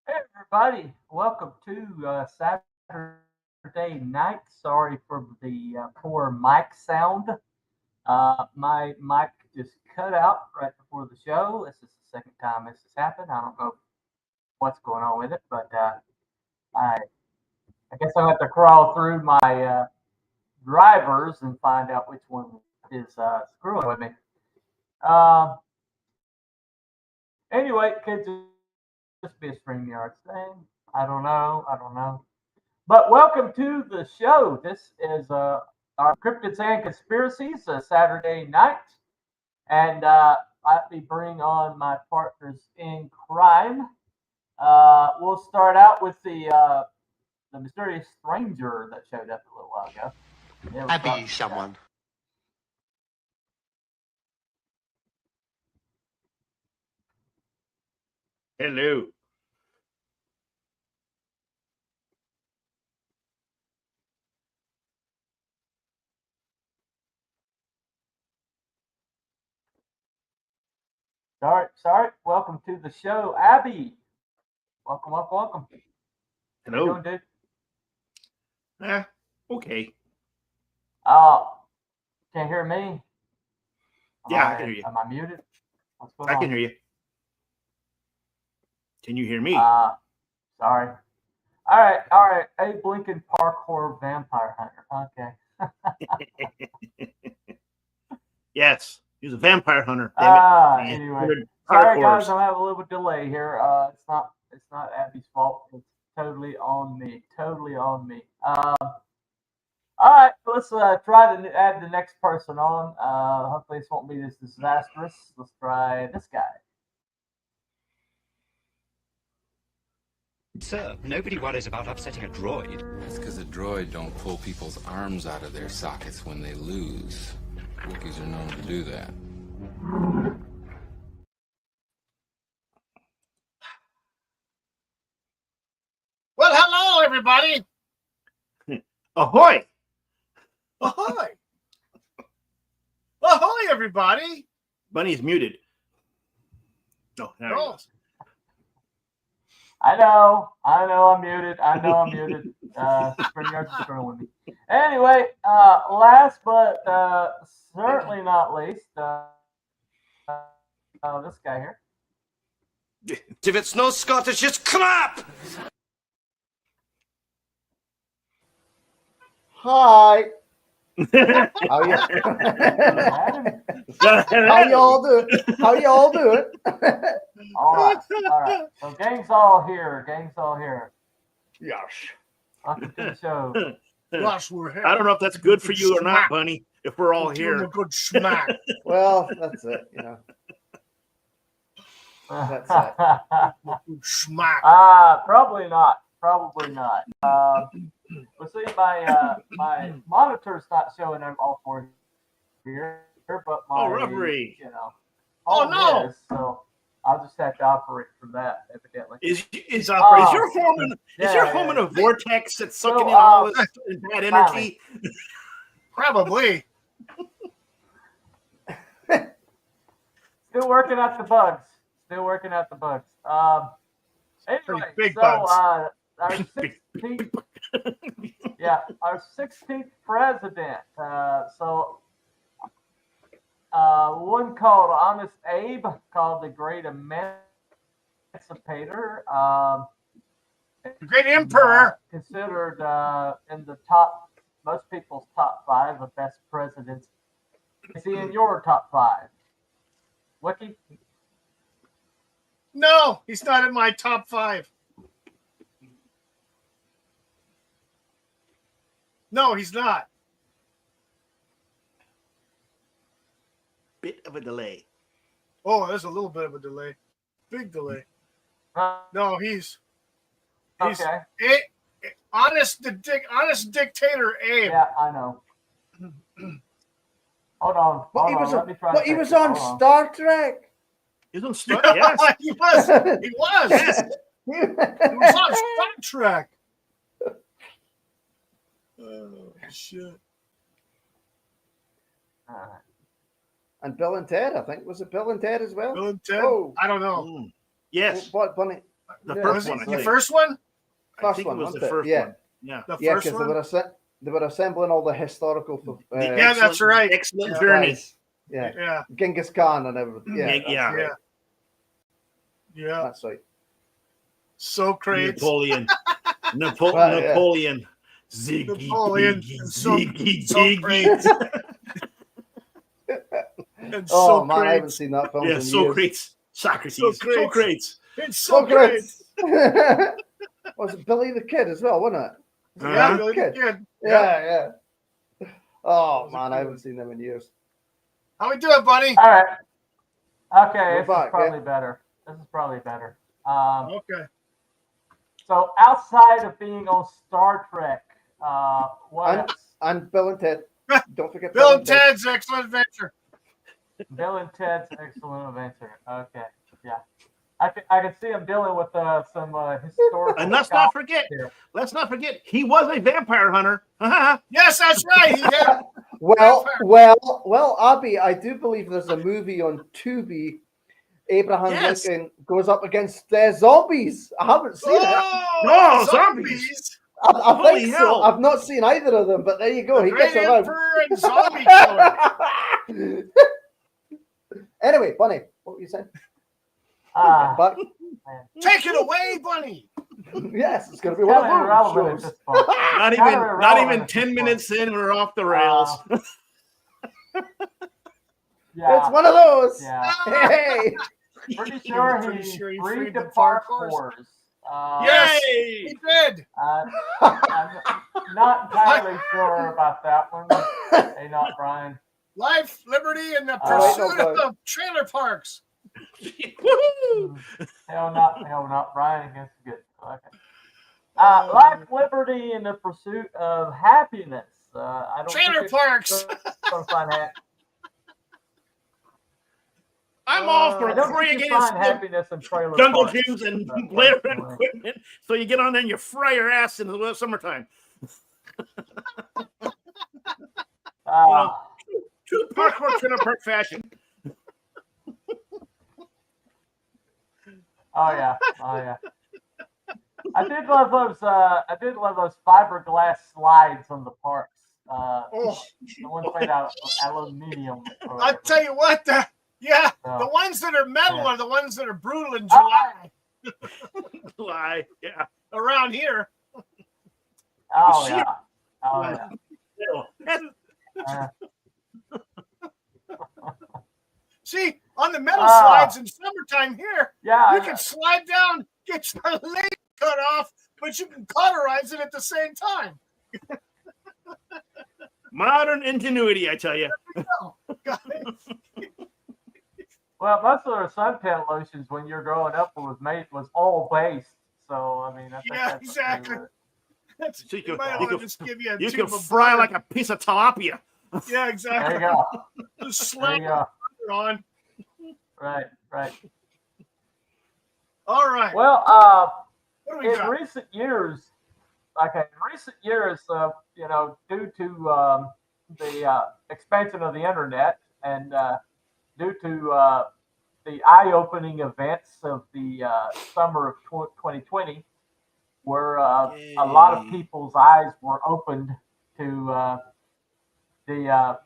Hey everybody, welcome to Saturday night. Sorry for the poor mic sound. My mic just cut out right before the show. This is the second time this has happened. I don't know what's going on with it, but I, I guess I'll have to crawl through my drivers and find out which one is screwing with me. Uh, anyway, it could just be a StreamYard thing. I don't know. But welcome to the show. This is our Cryptids and Conspiracies, Saturday night. And let me bring on my partners in crime. We'll start out with the mysterious stranger that showed up a little while ago. Yeah, Abby, someone. Hello. Sorry. Welcome to the show, Abby. Welcome. How you Hello. doing, dude? Okay. Oh, can't hear me? I can hear you. Am I muted? What's going I on? can hear you. Can you hear me? Sorry. All right. A blinking parkour vampire hunter. Okay. Yes. He's a vampire hunter. Damn it. Anyway. Weird Sorry parkours. guys, I'm having a little delay here. It's not Abby's fault. It's totally on me. All right, let's try to add the next person on. Hopefully this won't be this disastrous. Let's try this guy. Sir, nobody worries about upsetting a droid. It's because a droid don't pull people's arms out of their sockets when they lose. Wookiees are known to do that. Well, hello, everybody. Ahoy! Ahoy. Ahoy, everybody. Bunny's muted. No, there he Oh. is. I know, I'm muted. StreamYard's screwing with me. Anyway, last but certainly not least, this guy here. If it's no Scottish, it's crap! Hi. How y'all doing? All right. So gang's all here. Yes. Welcome to the show. Gosh, we're here. I don't know if that's good for you or not, Smack. Bunny, if we're all Give 'em a here. good smack. Well, that's it. That's it. Smack. Probably not. Let's see, my monitor's not showing them all four here, but my Referee. Oh, home no. is, so I'll just have to operate from that, evidently. Is your Yeah, home in yeah. a vortex that's sucking So, in all this bad energy? Probably. Still working out the bugs. Anyway, Pretty big so bugs. our 16th, our 16th president. One called Honest Abe, called the Great Emancipator. The great emperor. Considered in the most people's top 5 of best presidents. Is he in your top 5? Wiki? No, he's not in my top 5. No, he's not. Bit of a delay. Oh, there's a little bit of a delay. Big delay. No, he's Okay. honest dictator Abe. Yeah, I know. Hold on. But Let me try. he was on Star Trek. He's on Star. Yes. He was. Yes. He was on Star Trek. Oh shit. And Bill and Ted, I think. Was it Bill and Ted as well? Bill and Ted? Oh. I don't know. Yes. What, Bunny? The Yeah, first Was one. it I the think. first one? I First think one, it was wasn't the it? first Yeah. one. Yeah. The Yeah, first because one? they were assembling all the historical Yeah, that's right. Excellent Yeah. journey. guys. Yeah. Yeah. Genghis Khan and everything. Yeah, Yeah, that's yeah. right. Yeah. That's right. Socrates. Napoleon. Right, yeah. Napoleon. Ziggy, Napoleon diggy, and ziggy, Socrates. diggy. And Oh man, I haven't Socrates. seen that film Yeah, in years. Socrates. Socrates. Socrates. Socrates. It's Socrates. Socrates. Was it Billy the Kid as well, wasn't it? Was it Yeah, Uh-huh. Billy the Kid. Yeah, yeah. Oh was a man, good I one. haven't seen them in years. How we doing, buddy? All right. Okay, We're this back, is probably better. This is probably better. Okay. So outside of being on Star Trek, what And- else? And Bill and Ted. Don't forget Bill and and Ted. Ted's Excellent Adventure. Bill and Ted's Excellent Adventure. Okay, yeah. I can see him dealing with some historical. And let's not stuff forget. here. Let's not forget. He was a vampire hunter. Yes, that's right. He had, Well, Abby, I do believe there's a movie on Tubi. Abraham Yes. Lincoln goes up against zombies. I haven't seen it. No, zombies. I Holy think so. hell. I've not seen either of them, but there you go. He Great gets around. Emperor and Zombie Killer. Anyway, Bunny, what were you saying? But Take it away, Bunny. yes, it's going to be one Kind of of those irrelevant at shows. this point. Not Kinda even irrelevant at 10 this minutes point. in, we're off the rails. Yeah, It's one of those. yeah. Hey, Pretty sure Pretty he sure he freed freed the the park parkours. cores. Yes, Yay! he did. I'm not entirely sure about that one. Hey, not Brian. Life, liberty, and the Oh, pursuit no, of trailer parks. Woohoo! Hell, not Brian against the good. Okay. Life, liberty, and the pursuit of happiness. I don't Trailer think parks. gonna find that. I'm all I for don't three think you against find happiness in trailer jungle parks. gyms and But, player anyway. equipment. So you get on there and you fry your ass in the summertime. Uh, True parkour trailer park fashion. Oh yeah. I did love those fiberglass slides on the parks. Oh, The ones made out of aluminium. or I'll whatever. tell you what. The Oh. ones that are metal Yeah. are the ones that are brutal in July Lie. Yeah. around here. Oh Shit. yeah. Oh yeah. See, on the metal Ah. slides in summertime here, Yeah. you can slide down, get your leg cut off, but you can cauterize it at the same time. Modern ingenuity, I tell you. Well, most of our suntan lotions when you're growing up was all based. So I mean, I think Yeah, that's exactly. What So you You can, might you want to can, just give you a you tube can of fry butter. like a piece of tilapia. Yeah, there exactly. you go. Just There slap you go. it on. Right. All right. Well, What do we in got? recent years, due to the expansion of the internet and due to the eye-opening events of the summer of 2020, where a lot of people's eyes were opened to the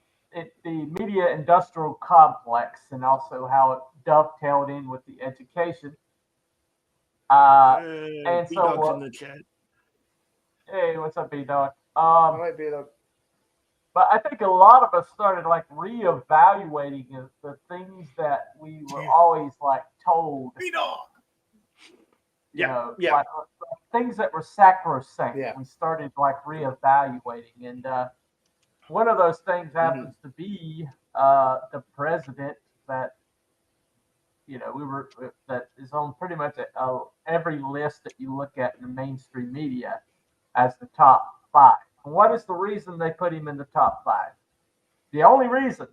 media industrial complex and also how it dovetailed in with the education. And so B-Dog's what? in the chat. Hey, what's up, B-Dog? I might be the But I think a lot of us started like reevaluating the things that we were always like told. B-Dog. Yeah. Like things that were sacrosanct. Yeah. We started like reevaluating, and one of those things happens to be the president that that is on pretty much every list that you look at in the mainstream media as the top 5. What is the reason they put him in the top 5? The only reason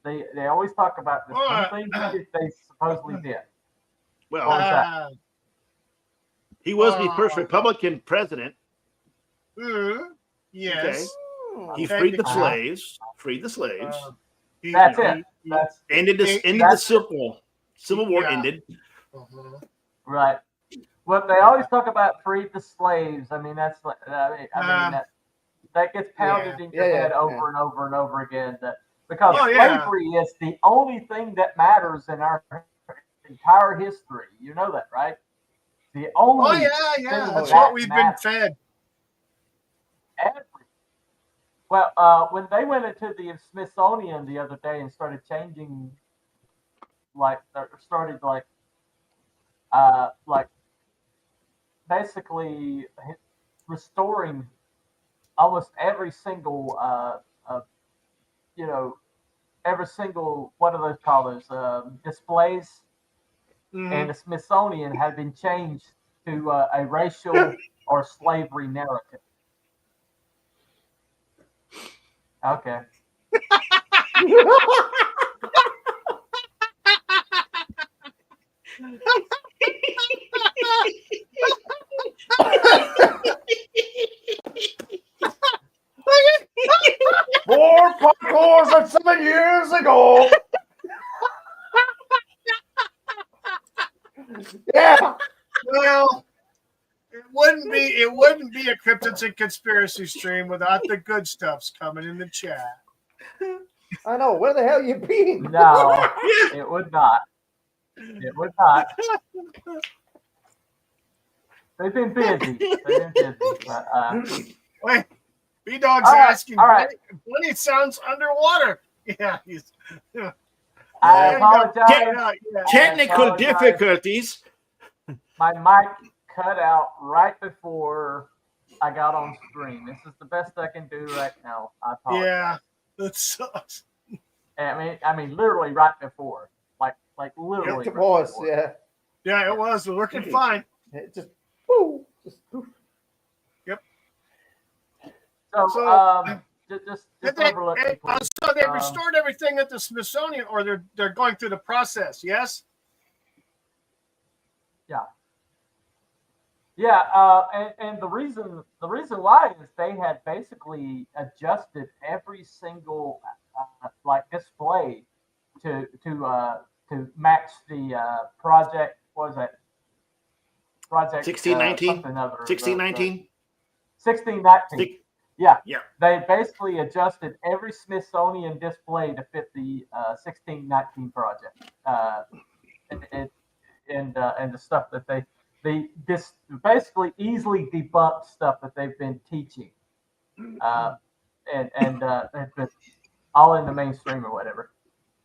they always talk about this one thing that they supposedly did. Well, What was that? he was the first Republican president. Yes. He freed the Technically. slaves. Freed the slaves. That's it. That's ended the Civil War. Civil War Yeah. ended. right. Well, they always talk about freed the slaves. I mean, that's like, that gets pounded in your head over and over and over again. Because slavery is the only thing that matters in our entire history. You know that, right? The only. That's what we've been fed. Well, when they went into the Smithsonian the other day and started changing, basically restoring almost every single, what do those call those, displays? Mm-hmm. And the Smithsonian had been changed to a racial or slavery narrative. Okay. More parkours than 7 years ago. Yeah. Well, it wouldn't be a Cryptids and Conspiracy stream without the good stuffs coming in the chat. I know. Where the hell you been? No, it would not. It would not. They've been busy. Wait, B-Dog's asking. All right. Bunny sounds underwater. Yeah, he's. I apologize. Technical difficulties. My mic cut out right before I got on stream. This is the best I can do right now. I apologize. Yeah, that sucks. I mean, literally right before, like literally. It was, yeah. Yeah, it was. It was working fine. It just, woo, just poof. Yep. So just overlook. So they restored everything at the Smithsonian, or they're going through the process. Yes. Yeah. Yeah, and the reason why is they had basically adjusted every single display to match the project. What was that? Project 1619. 1619. 1619. Yeah. Yeah. They basically adjusted every Smithsonian display to fit the 1619 project, and the stuff that they basically easily debunked stuff that they've been teaching, and all in the mainstream or whatever.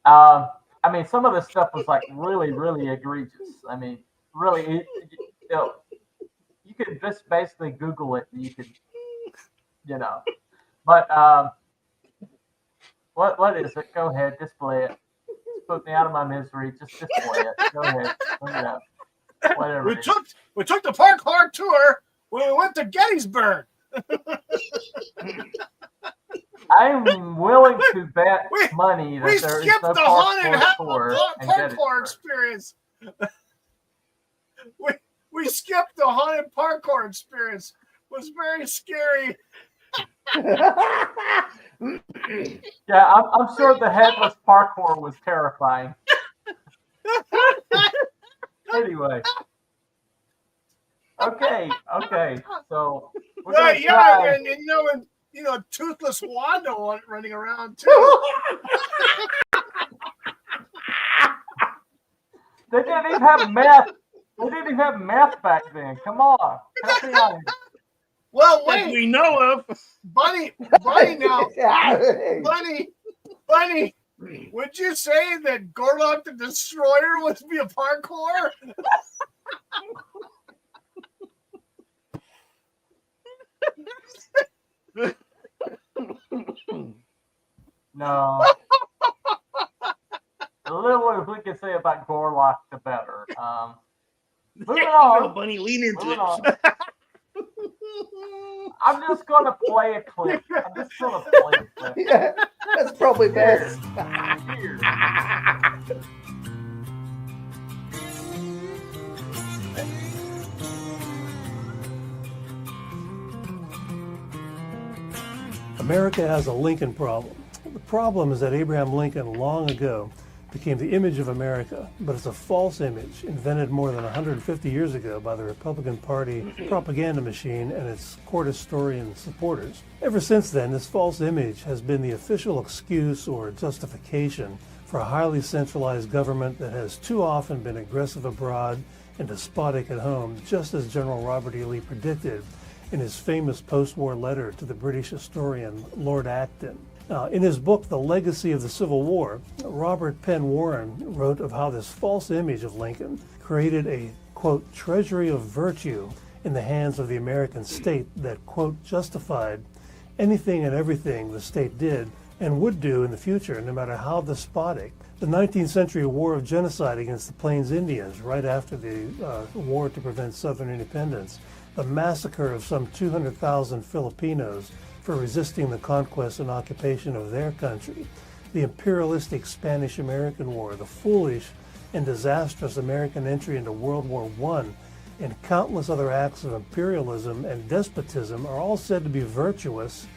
I mean, some of this stuff was like really, really egregious. I mean, really, you could just basically Google it and you could, But what is it? Go ahead, display it. Just put me out of my misery. Just display it. Go ahead, bring it up. Whatever. We took the parkour tour when we went to Gettysburg. I'm willing to bet money that there is no parkour experience. We skipped the haunted parkour experience. It was very scary. Yeah, I'm sure the headless parkour was terrifying. Anyway. Okay. So we're gonna try. And toothless Wanda running around too. They didn't even have meth. They didn't even have meth back then. Come on. Help me out. Well, wait. That we know of. Bunny now. Bunny. Would you say that Gorlock the Destroyer would be a parkour? No. The little we can say about Gorlock, the better. Moving on. Bunny, lean into it. I'm just going to play a clip. Yeah, that's probably best. Here. America has a Lincoln problem. The problem is that Abraham Lincoln long ago became the image of America, but it's a false image invented more than 150 years ago by the Republican Party propaganda machine and its court historian supporters. Ever since then, this false image has been the official excuse or justification for a highly centralized government that has too often been aggressive abroad and despotic at home, just as General Robert E. Lee predicted in his famous post-war letter to the British historian Lord Acton. In his book, The Legacy of the Civil War, Robert Penn Warren wrote of how this false image of Lincoln created a, quote, treasury of virtue in the hands of the American state that, quote, justified anything and everything the state did and would do in the future, no matter how despotic. The 19th century war of genocide against the Plains Indians, right after the war to prevent Southern independence, the massacre of some 200,000 Filipinos for resisting the conquest and occupation of their country, the imperialistic Spanish-American War, the foolish and disastrous American entry into World War I, and countless other acts of imperialism and despotism are all said to be virtuous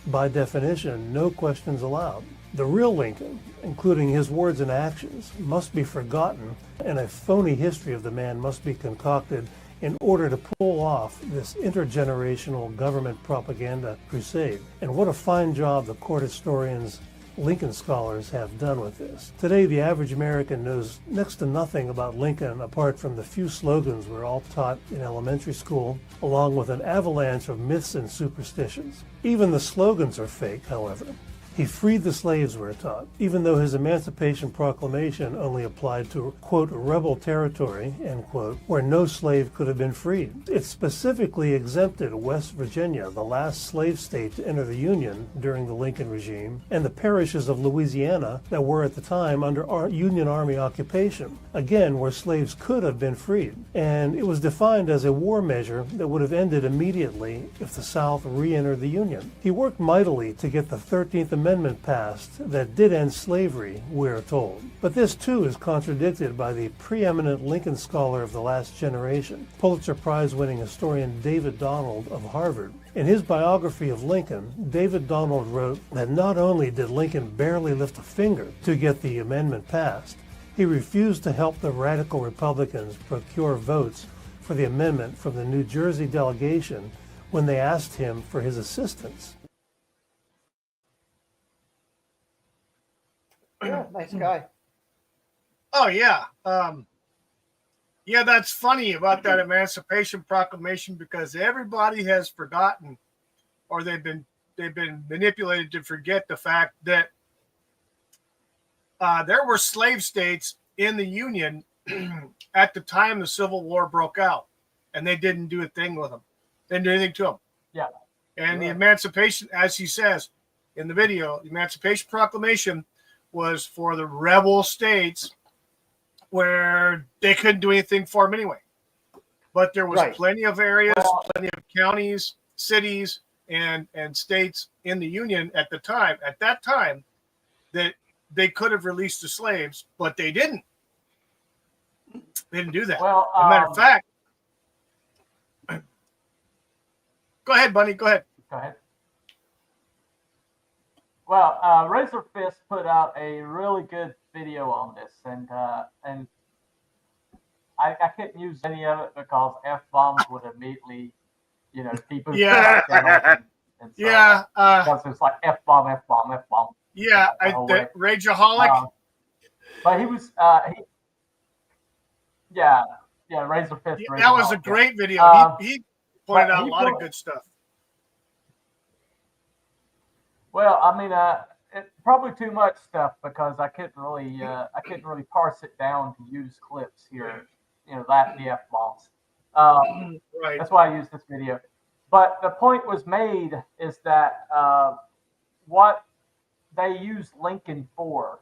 by definition, no questions allowed. The real Lincoln, including his words and actions, must be forgotten, and a phony history of the man must be concocted in order to pull off this intergenerational government propaganda crusade. And what a fine job the court historians, Lincoln scholars, have done with this. Today, the average American knows next to nothing about Lincoln apart from the few slogans we're all taught in elementary school, along with an avalanche of myths and superstitions. Even the slogans are fake, however. He freed the slaves, we're taught, even though his Emancipation Proclamation only applied to, quote, rebel territory, end quote, where no slave could have been freed. It specifically exempted West Virginia, the last slave state to enter the Union during the Lincoln regime, and the parishes of Louisiana that were at the time under Union Army occupation, again, where slaves could have been freed. And it was defined as a war measure that would have ended immediately if the South re-entered the Union. He worked mightily to get the 13th Amendment passed that did end slavery, we're told. But this too is contradicted by the preeminent Lincoln scholar of the last generation, Pulitzer Prize-winning historian David Donald of Harvard. In his biography of Lincoln, David Donald wrote that not only did Lincoln barely lift a finger to get the amendment passed, he refused to help the radical Republicans procure votes for the amendment from the New Jersey delegation when they asked him for his assistance. Yeah, nice guy. Oh yeah. Yeah, that's funny about that Emancipation Proclamation because everybody has forgotten, or they've been manipulated to forget the fact that there were slave states in the Union at the time the Civil War broke out, and they didn't do a thing with them. They didn't do anything to them. Yeah. And the Emancipation, as he says in the video, the Emancipation Proclamation was for the rebel states where they couldn't do anything for them anyway. But there was plenty of areas, plenty of counties, cities, and states in the Union at that time, that they could have released the slaves, but they didn't. They didn't do that. Well, as a matter of fact, go ahead, Bunny. Go ahead. Go ahead. Well, Razor Fist put out a really good video on this, and I couldn't use any of it because F-bombs would immediately, people. Yeah. And so, Yeah. Because it's like F-bomb, F-bomb, F-bomb. Yeah, Rageaholic. But he was, Razor Fist. That was a great video. He pointed out a lot of good stuff. Well, I mean, probably too much stuff because I couldn't really parse it down to use clips here. The F-bombs. Right. That's why I used this video. But the point was made is that what they use Lincoln for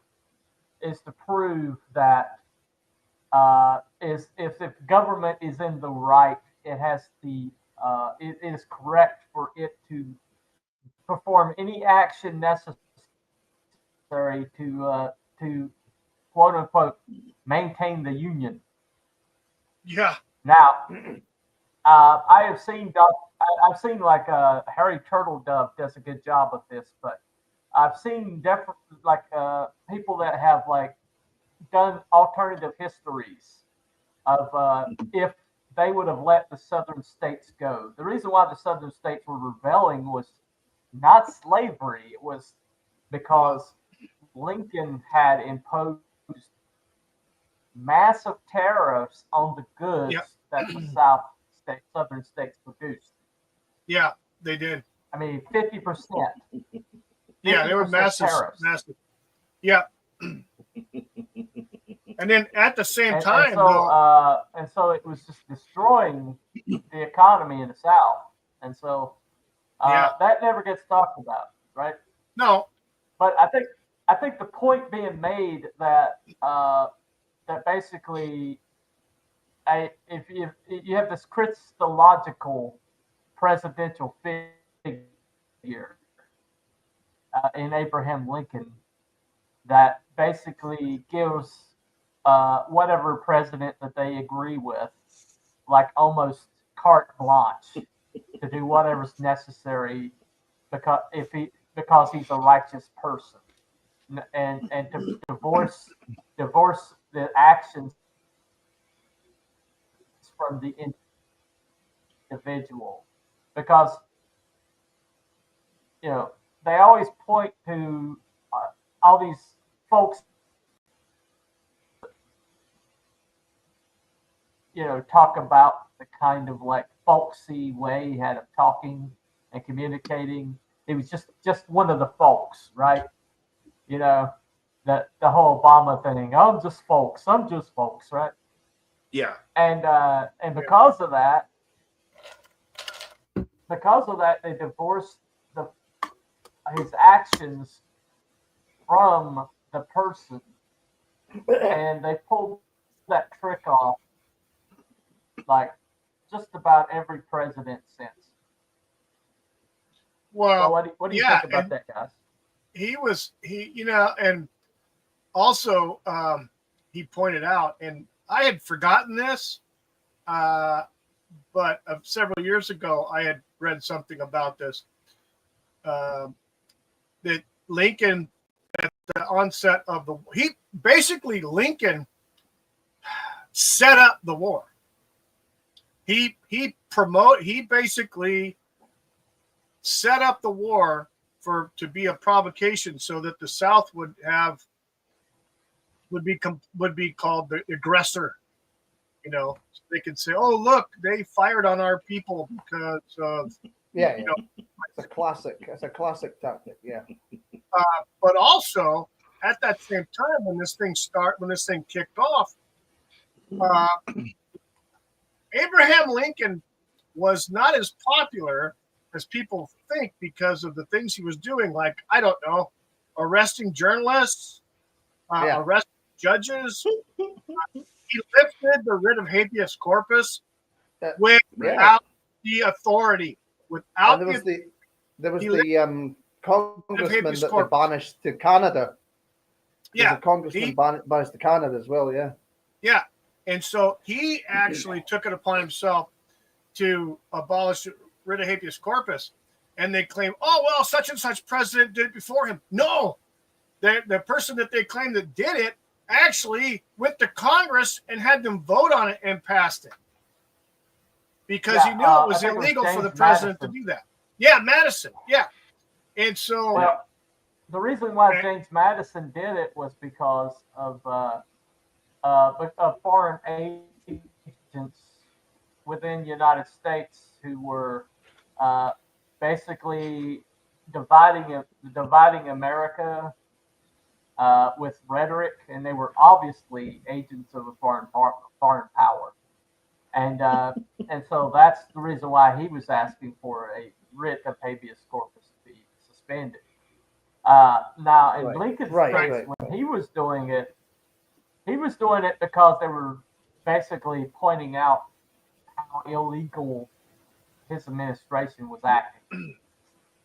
is to prove that if government is in the right, it has it is correct for it to perform any action necessary to quote unquote maintain the Union. Yeah. Now, I've seen like Harry Turtledove does a good job of this, but I've seen people that have done alternative histories of if they would have let the southern states go. The reason why the southern states were rebelling was not slavery. It was because Lincoln had imposed massive tariffs on the goods Yep. that the southern states produced. Yeah, they did. I mean, 50%. Yeah, they were 50% massive, tariffs. massive. Yeah. And then at the same And time, so it was just destroying the economy in the South. And so that never gets talked about, right? no, But I think the point being made that that basically, if you have this Christological presidential figure in Abraham Lincoln that basically gives whatever president that they agree with, like almost carte blanche to do whatever's necessary because he's a righteous person, and to divorce the actions from the individual, because they always point to all these folks talk about the kind of like folksy way he had of talking and communicating. He was just one of the folks, right? The whole Obama thing. I'm just folks, right? Yeah. And because of that, they divorced his actions from the person, and they pulled that trick off like just about every president since. well, So what do you think about that, guys? and also he pointed out, and I had forgotten this, but several years ago I had read something about this, that Lincoln, at the onset of Lincoln set up the war. He basically set up the war to be a provocation so that the South would be called the aggressor. So they could say, "Oh, look, they fired on our people because of." It's a classic tactic. Yeah. But also at that same time, when this thing kicked off, Abraham Lincoln was not as popular as people think because of the things he was doing, like, I don't know, arresting journalists, arresting judges. He lifted the writ of habeas corpus without the authority. There was the congressman that they banished to Canada. There's a congressman banished to Canada as well. Yeah. Yeah. And so he actually took it upon himself to abolish writ of habeas corpus. And they claim, oh, well, such and such president did it before him. No, the person that they claim that did it actually went to Congress and had them vote on it and passed it. Because he knew it was illegal for the president to do that. Yeah, Madison. Yeah. And so. The reason why James Madison did it was because of foreign agents within the United States who were basically dividing America with rhetoric, and they were obviously agents of a foreign power, and so that's the reason why he was asking for a writ of habeas corpus to be suspended. Now, in Lincoln's case, when he was doing it because they were basically pointing out how illegal his administration was acting.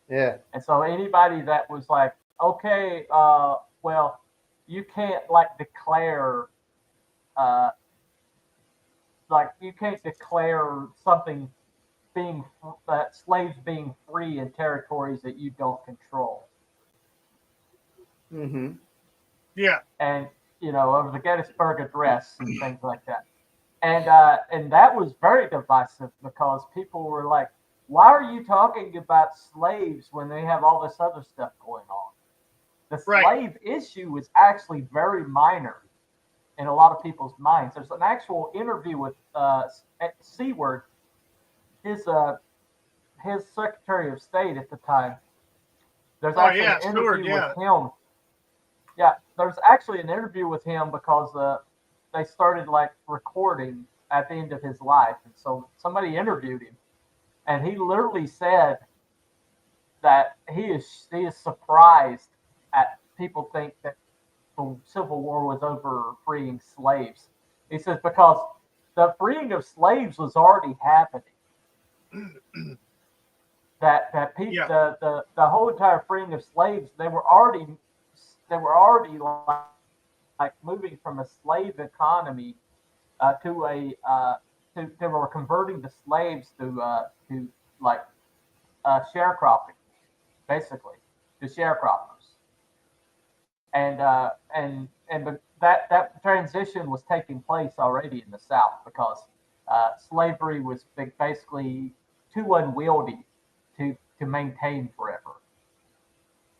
Yeah. And so anybody that was like, okay, well, you can't declare something slaves being free in territories that you don't control. Mm-hmm. Yeah. And of the Gettysburg Address and things like that. And that was very divisive because people were like, why are you talking about slaves when they have all this other stuff going on? The slave issue is actually very minor in a lot of people's minds. There's an actual interview with Seward, his Secretary of State at the time. There's actually an interview with him. Yeah, there's actually an interview with him because they started like recording at the end of his life, and so somebody interviewed him. And he literally said that he is surprised at people think that the Civil War was over freeing slaves. He says because the freeing of slaves was already happening. The whole entire freeing of slaves, they were already like moving from a slave economy they were converting the slaves to sharecropping, basically, to sharecroppers, and that transition was taking place already in the South because slavery was basically too unwieldy to maintain forever,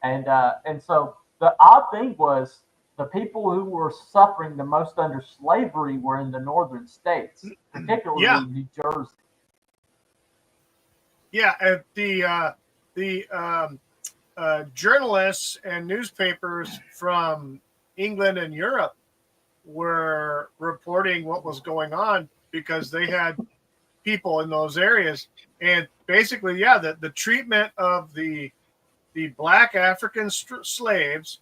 and so the odd thing was, the people who were suffering the most under slavery were in the northern states, particularly New Jersey. Yeah, and the journalists and newspapers from England and Europe were reporting what was going on because they had people in those areas. And basically, the treatment of the black African slaves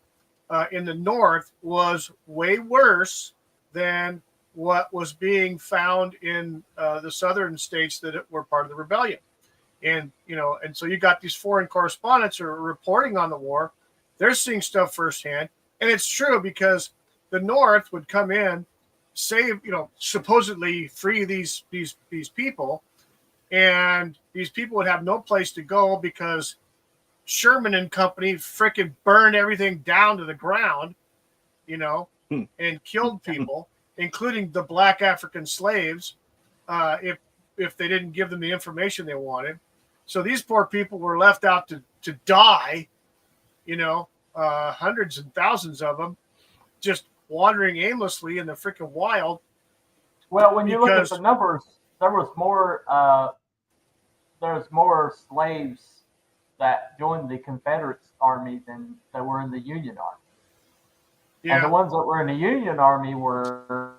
in the North was way worse than what was being found in the southern states that were part of the rebellion. And so you got these foreign correspondents who are reporting on the war. They're seeing stuff firsthand. And it's true because the North would come in, save, supposedly free these people. And these people would have no place to go because Sherman and company freaking burned everything down to the ground, and killed people, including the black African slaves, if they didn't give them the information they wanted. So these poor people were left out to die, hundreds and thousands of them, just wandering aimlessly in the freaking wild. Well, when you look at the numbers, there was more slaves that joined the Confederate Army than there were in the Union Army. Yeah. And the ones that were in the Union Army were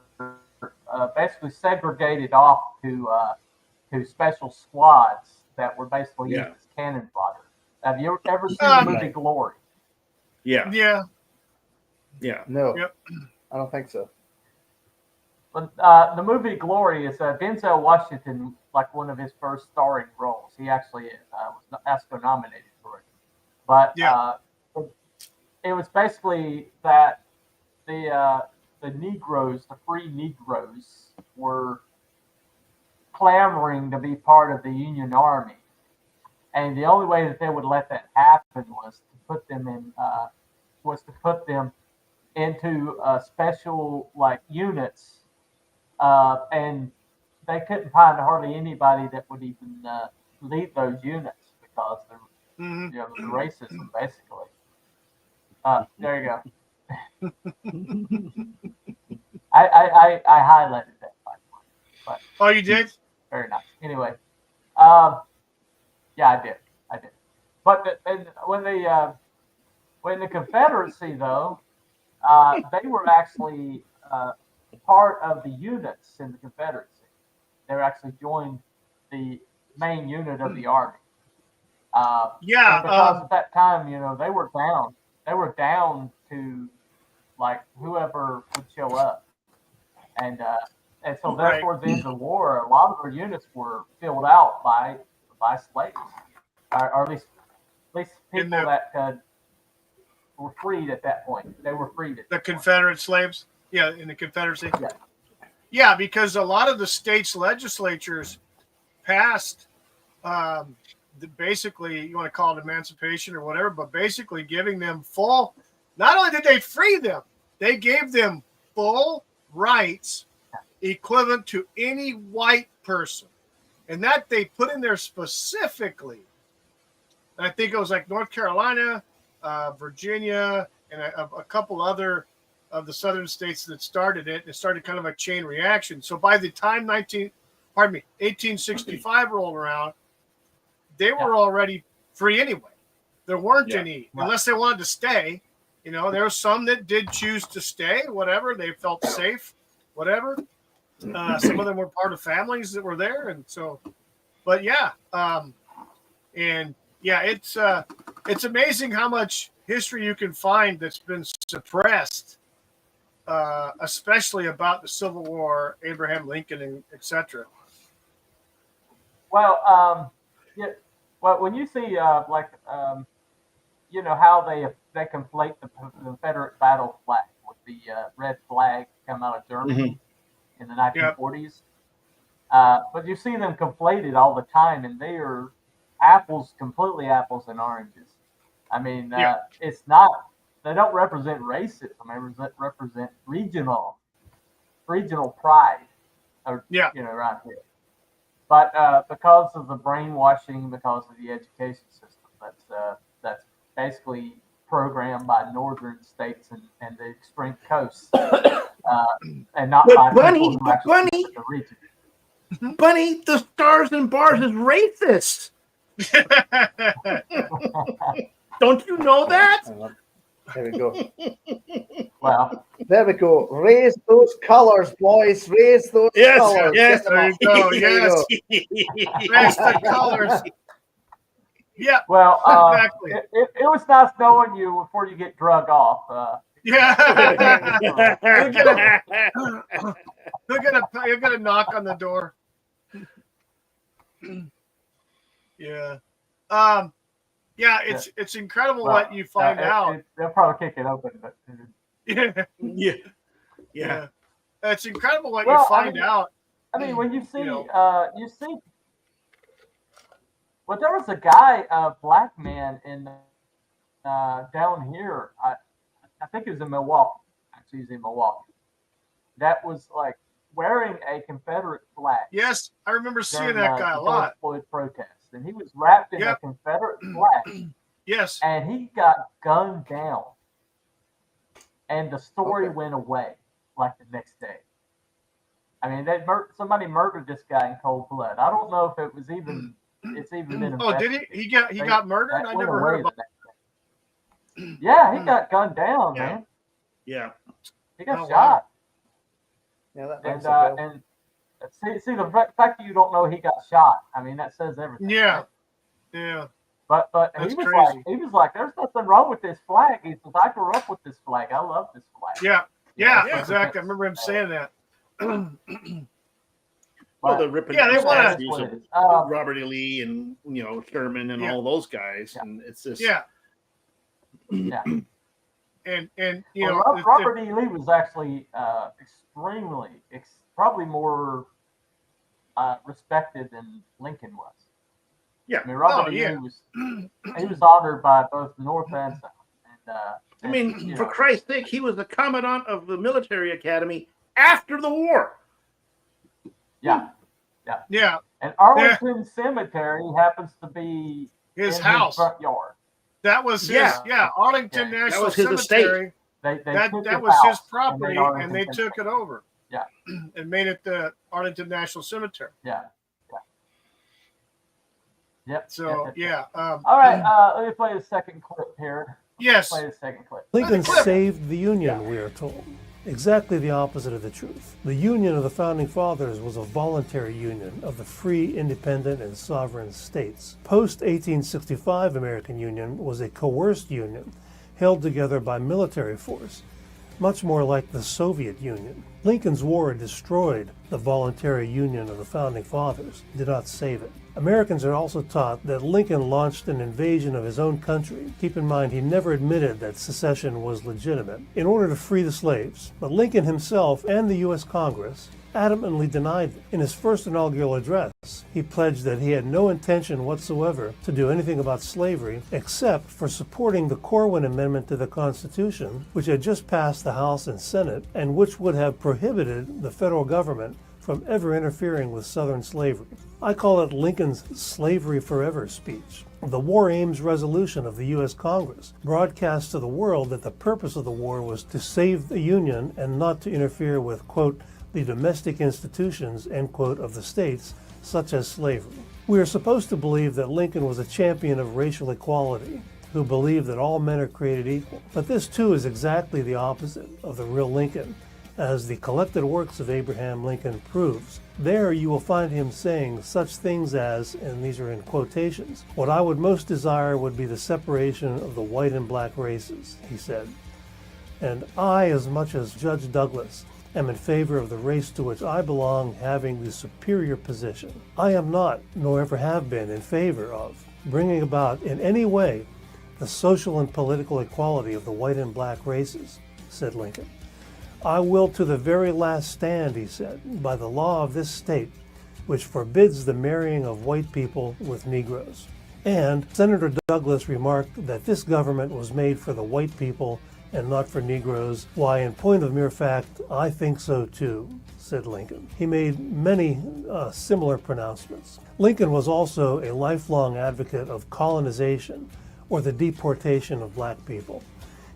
basically segregated off to special squads that were basically used as cannon fodder. Have you ever seen the movie Glory? Yeah. No. Yep. I don't think so. But the movie Glory is Denzel Washington, like one of his first starring roles. He actually was Oscar nominated for it. But it was basically that the Negroes, the free Negroes, were clamoring to be part of the Union Army, and the only way that they would let that happen was to put them into special units, and they couldn't find hardly anybody that would even lead those units because the racism, basically. There you go. I highlighted that, by the way. But oh, you did? Very nice. Anyway, I did. But when the Confederacy, though, they were actually part of the units in the Confederacy. They were actually joined the main unit of the army. Because at that time, they were down. They were down to whoever would show up, and so therefore, the end of the war, a lot of their units were filled out by slaves, or at least people that were freed at that point. They were freed at the Confederate slaves. Yeah, in the Confederacy. Yeah, because a lot of the states' legislatures passed, basically, you want to call it emancipation or whatever, but basically giving them full. Not only did they free them, they gave them full rights equivalent to any white person. And that they put in there specifically. And I think it was like North Carolina, Virginia, and a couple other of the southern states that started it. It started kind of a chain reaction. So by the time 1865 rolled around, they were already free anyway. There weren't any, unless they wanted to stay. You know, there were some that did choose to stay, whatever. They felt safe, whatever. Some of them were part of families that were there. And so, but yeah. It's amazing how much history you can find that's been suppressed, especially about the Civil War, Abraham Lincoln, and etc. Well, well, when you see how they conflate the Confederate battle flag with the red flag come out of Germany in the 1940s, but you see them conflated all the time, and they are completely apples and oranges. I mean, it's not. They don't represent racism. They represent regional pride. Around here. But because of the brainwashing, because of the education system, that's basically programmed by northern states and the extreme coast, and not by people who actually live in the region. Bunny, the stars and bars is racist. Don't you know that? There we go. Well, there we go. Raise those colors, boys. Raise those colors. Yes, there you go. Yes. Raise the colors. Yeah. Well, exactly. It was nice knowing you before you get drug off. You'll get a knock on the door. Yeah. It's incredible what you find out. They'll probably kick it open, but yeah. It's incredible what you find out. I mean, when you see, well, there was a guy, a black man in down here. I think it was in Milwaukee. Actually, he's in Milwaukee. That was like wearing a Confederate flag. Yes, I remember seeing that guy a lot. Floyd protest. And he was wrapped in a Confederate flag. Yes. And he got gunned down. And the story went away like the next day. I mean, somebody murdered this guy in cold blood. I don't know if it's even been investigated. Oh, did he? He got murdered? I never heard about that. Yeah, he got gunned down, man. Yeah. He got shot. Yeah, that and see the fact that you don't know he got shot. I mean, that says everything. Yeah, right? Yeah. But that's he was crazy. he was like, there's nothing wrong with this flag. He says, I grew up with this flag. I love this flag. Yeah, exactly. I remember him saying that. Well, the ripping they want to Robert E. Lee and Sherman and all those guys, and it's just and Robert E. Lee was actually probably more respected than Lincoln was. Yeah, I mean, Robert E. Lee was honored by both the North and South. And, for Christ's sake, he was the commandant of the military academy after the war. Yeah. And Arlington Cemetery happens to be his in house, his front yard. That was his. Arlington National Cemetery. That was his property, and they took it over. Yeah, and made it the Arlington National Cemetery. Yeah. Yep. So all right. Let me play the second clip here. Yes. Play the second clip. Lincoln saved the Union, we are told. Exactly the opposite of the truth. The Union of the Founding Fathers was a voluntary union of the free, independent, and sovereign states. Post-1865 American Union was a coerced union held together by military force, much more like the Soviet Union. Lincoln's war destroyed the voluntary union of the Founding Fathers, did not save it. Americans are also taught that Lincoln launched an invasion of his own country. Keep in mind, he never admitted that secession was legitimate in order to free the slaves. But Lincoln himself and the U.S. Congress adamantly denied them. In his first inaugural address, he pledged that he had no intention whatsoever to do anything about slavery except for supporting the Corwin Amendment to the Constitution, which had just passed the House and Senate, and which would have prohibited the federal government from ever interfering with Southern slavery. I call it Lincoln's Slavery Forever speech. The War Aims resolution of the U.S. Congress broadcast to the world that the purpose of the war was to save the Union and not to interfere with, quote, the domestic institutions, end quote, of the states, such as slavery. We are supposed to believe that Lincoln was a champion of racial equality, who believed that all men are created equal. But this, too, is exactly the opposite of the real Lincoln, as the collected works of Abraham Lincoln proves. There you will find him saying such things as, and these are in quotations, "What I would most desire would be the separation of the white and black races," he said. And I, as much as Judge Douglas, am in favor of the race to which I belong having the superior position. I am not, nor ever have been, in favor of bringing about in any way the social and political equality of the white and black races, said Lincoln. I will to the very last stand, he said, by the law of this state, which forbids the marrying of white people with Negroes. And Senator Douglas remarked that this government was made for the white people and not for Negroes. Why, in point of mere fact, I think so too, said Lincoln. He made many similar pronouncements. Lincoln was also a lifelong advocate of colonization, or the deportation of black people.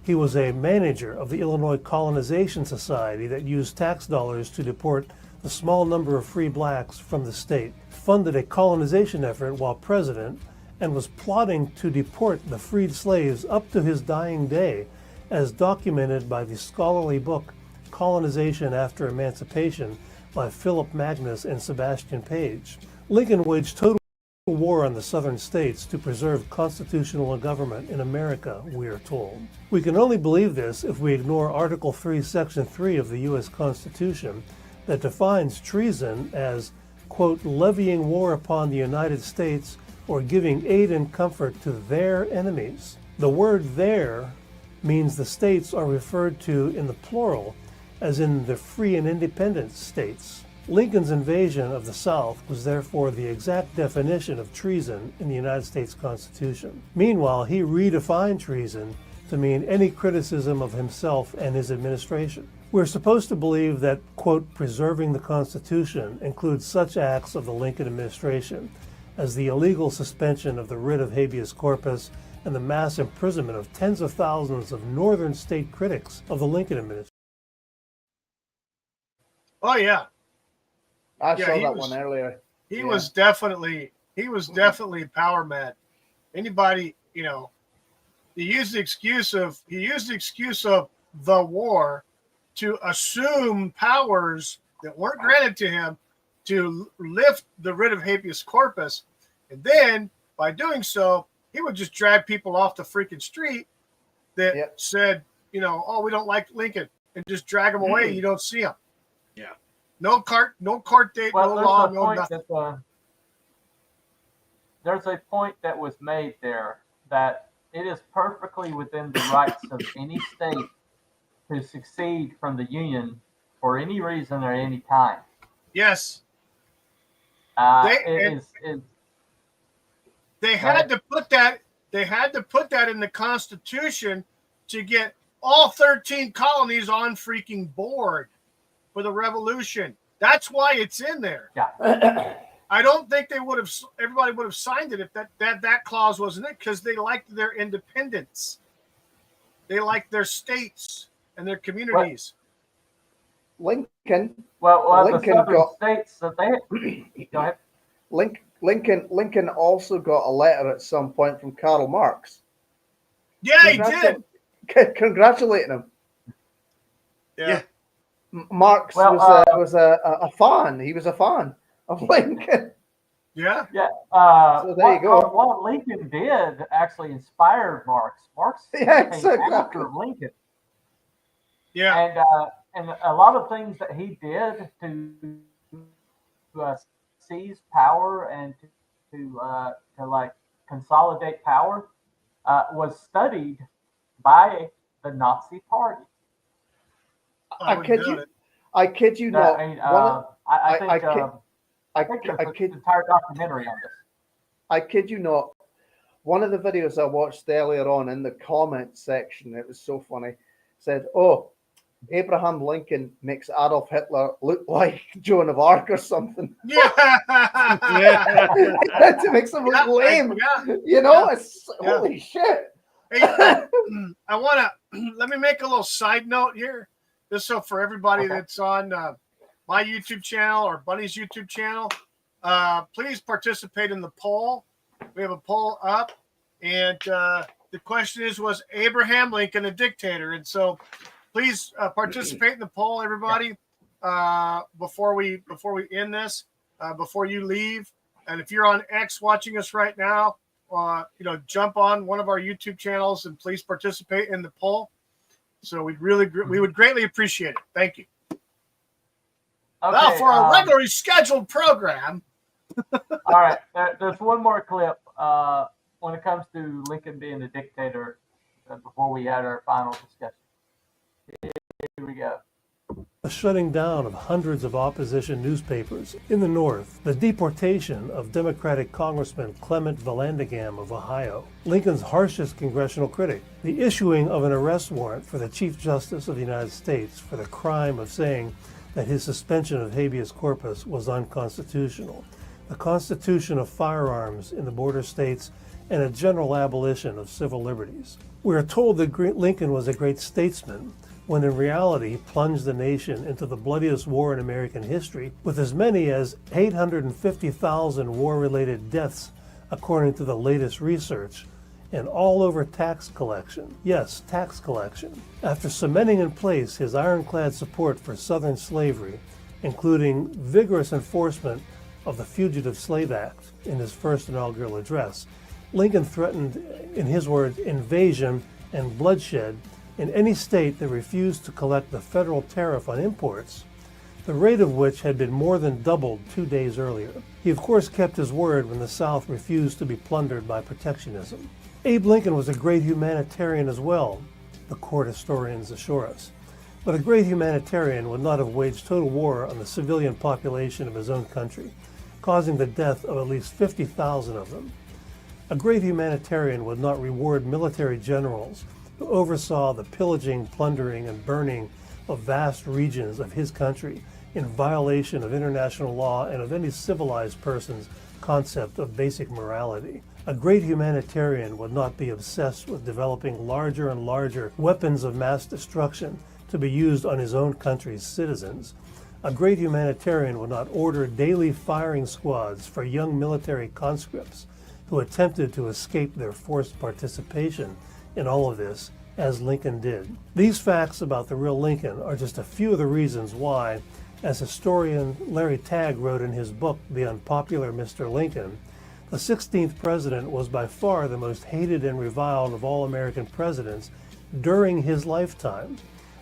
He was a manager of the Illinois Colonization Society that used tax dollars to deport the small number of free blacks from the state, funded a colonization effort while president, and was plotting to deport the freed slaves up to his dying day, as documented by the scholarly book Colonization After Emancipation by Philip Magnus and Sebastian Page. Lincoln waged total war on the southern states to preserve constitutional government in America, we are told. We can only believe this if we ignore Article 3, Section 3 of the U.S. Constitution that defines treason as, quote, levying war upon the United States or giving aid and comfort to their enemies. The word their means the states are referred to in the plural, as in the free and independent states. Lincoln's invasion of the South was therefore the exact definition of treason in the United States Constitution. Meanwhile, he redefined treason to mean any criticism of himself and his administration. We're supposed to believe that, quote, preserving the Constitution includes such acts of the Lincoln administration as the illegal suspension of the writ of habeas corpus and the mass imprisonment of tens of thousands of northern state critics of the Lincoln administration. Oh, yeah. I saw that one earlier. He was definitely power mad. Anybody, you know, he used the excuse of the war to assume powers that weren't granted to him to lift the writ of habeas corpus, and then by doing so, he would just drag people off the freaking street that said, you know, oh, we don't like Lincoln, and just drag them away. You don't see them. Yeah. No court date, well, no law, no nothing. There's a point that was made there that it is perfectly within the rights of any state to secede from the Union for any reason or any time. Yes. They had to put that in the Constitution to get all 13 colonies on freaking board for the Revolution. That's why it's in there. Yeah. I don't think everybody would have signed it if that clause wasn't it, because they liked their independence. They liked their states and their communities. Lincoln. Well, Lincoln the southern states that they go ahead. Lincoln also got a letter at some point from Karl Marx. Yeah, he did. Congratulating him. Yeah. Marx was a fan. He was a fan of Lincoln. Yeah. Yeah. So there you go. What Lincoln did actually inspired Marx. Marx came after Lincoln. Yeah. And a lot of things that he did to seize power and to like consolidate power was studied by the Nazi Party. I I kid you not. I think there's an entire documentary on this. I kid you not. One of the videos I watched earlier on in the comment section, it was so funny, said, "Oh, Abraham Lincoln makes Adolf Hitler look like Joan of Arc or something." Yeah. To make him look lame. You know, it's holy shit. Hey, I want to let me make a little side note here. This so for everybody that's on my YouTube channel or Bunny's YouTube channel, please participate in the poll. We have a poll up, and the question was Abraham Lincoln a dictator? And so, please participate in the poll, everybody. Before we end this, before you leave, and if you're on X watching us right now, jump on one of our YouTube channels and please participate in the poll. So we would greatly appreciate it. Thank you. Okay, now for our regularly scheduled program. All right, there's one more clip when it comes to Lincoln being a dictator before we had our final discussion. Here we go. The shutting down of hundreds of opposition newspapers in the North, the deportation of Democratic Congressman Clement Vallandigham of Ohio, Lincoln's harshest congressional critic, the issuing of an arrest warrant for the Chief Justice of the United States for the crime of saying that his suspension of habeas corpus was unconstitutional, the constitution of firearms in the border states, and a general abolition of civil liberties. We are told that Lincoln was a great statesman, when in reality he plunged the nation into the bloodiest war in American history, with as many as 850,000 war-related deaths, according to the latest research, and all over tax collection. Yes, tax collection. After cementing in place his ironclad support for Southern slavery, including vigorous enforcement of the Fugitive Slave Act in his first inaugural address, Lincoln threatened, in his words, invasion and bloodshed in any state that refused to collect the federal tariff on imports, the rate of which had been more than doubled 2 days earlier. He of course kept his word when the South refused to be plundered by protectionism. Abe Lincoln was a great humanitarian as well, the court historians assure us. But a great humanitarian would not have waged total war on the civilian population of his own country, causing the death of at least 50,000 of them. A great humanitarian would not reward military generals who oversaw the pillaging, plundering, and burning of vast regions of his country in violation of international law and of any civilized person's concept of basic morality. A great humanitarian would not be obsessed with developing larger and larger weapons of mass destruction to be used on his own country's citizens. A great humanitarian would not order daily firing squads for young military conscripts who attempted to escape their forced participation in all of this, as Lincoln did. These facts about the real Lincoln are just a few of the reasons why, as historian Larry Tagg wrote in his book, The Unpopular Mr. Lincoln, the 16th president was by far the most hated and reviled of all American presidents during his lifetime.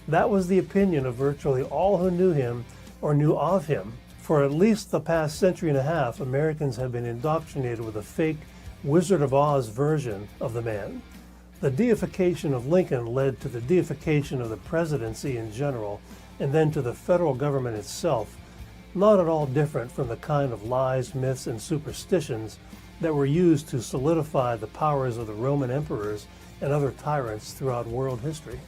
That was the opinion of virtually all who knew him or knew of him. For at least the past century and a half, Americans have been indoctrinated with a fake Wizard of Oz version of the man. The deification of Lincoln led to the deification of the presidency in general, and then to the federal government itself, not at all different from the kind of lies, myths, and superstitions that were used to solidify the powers of the Roman emperors and other tyrants throughout world history.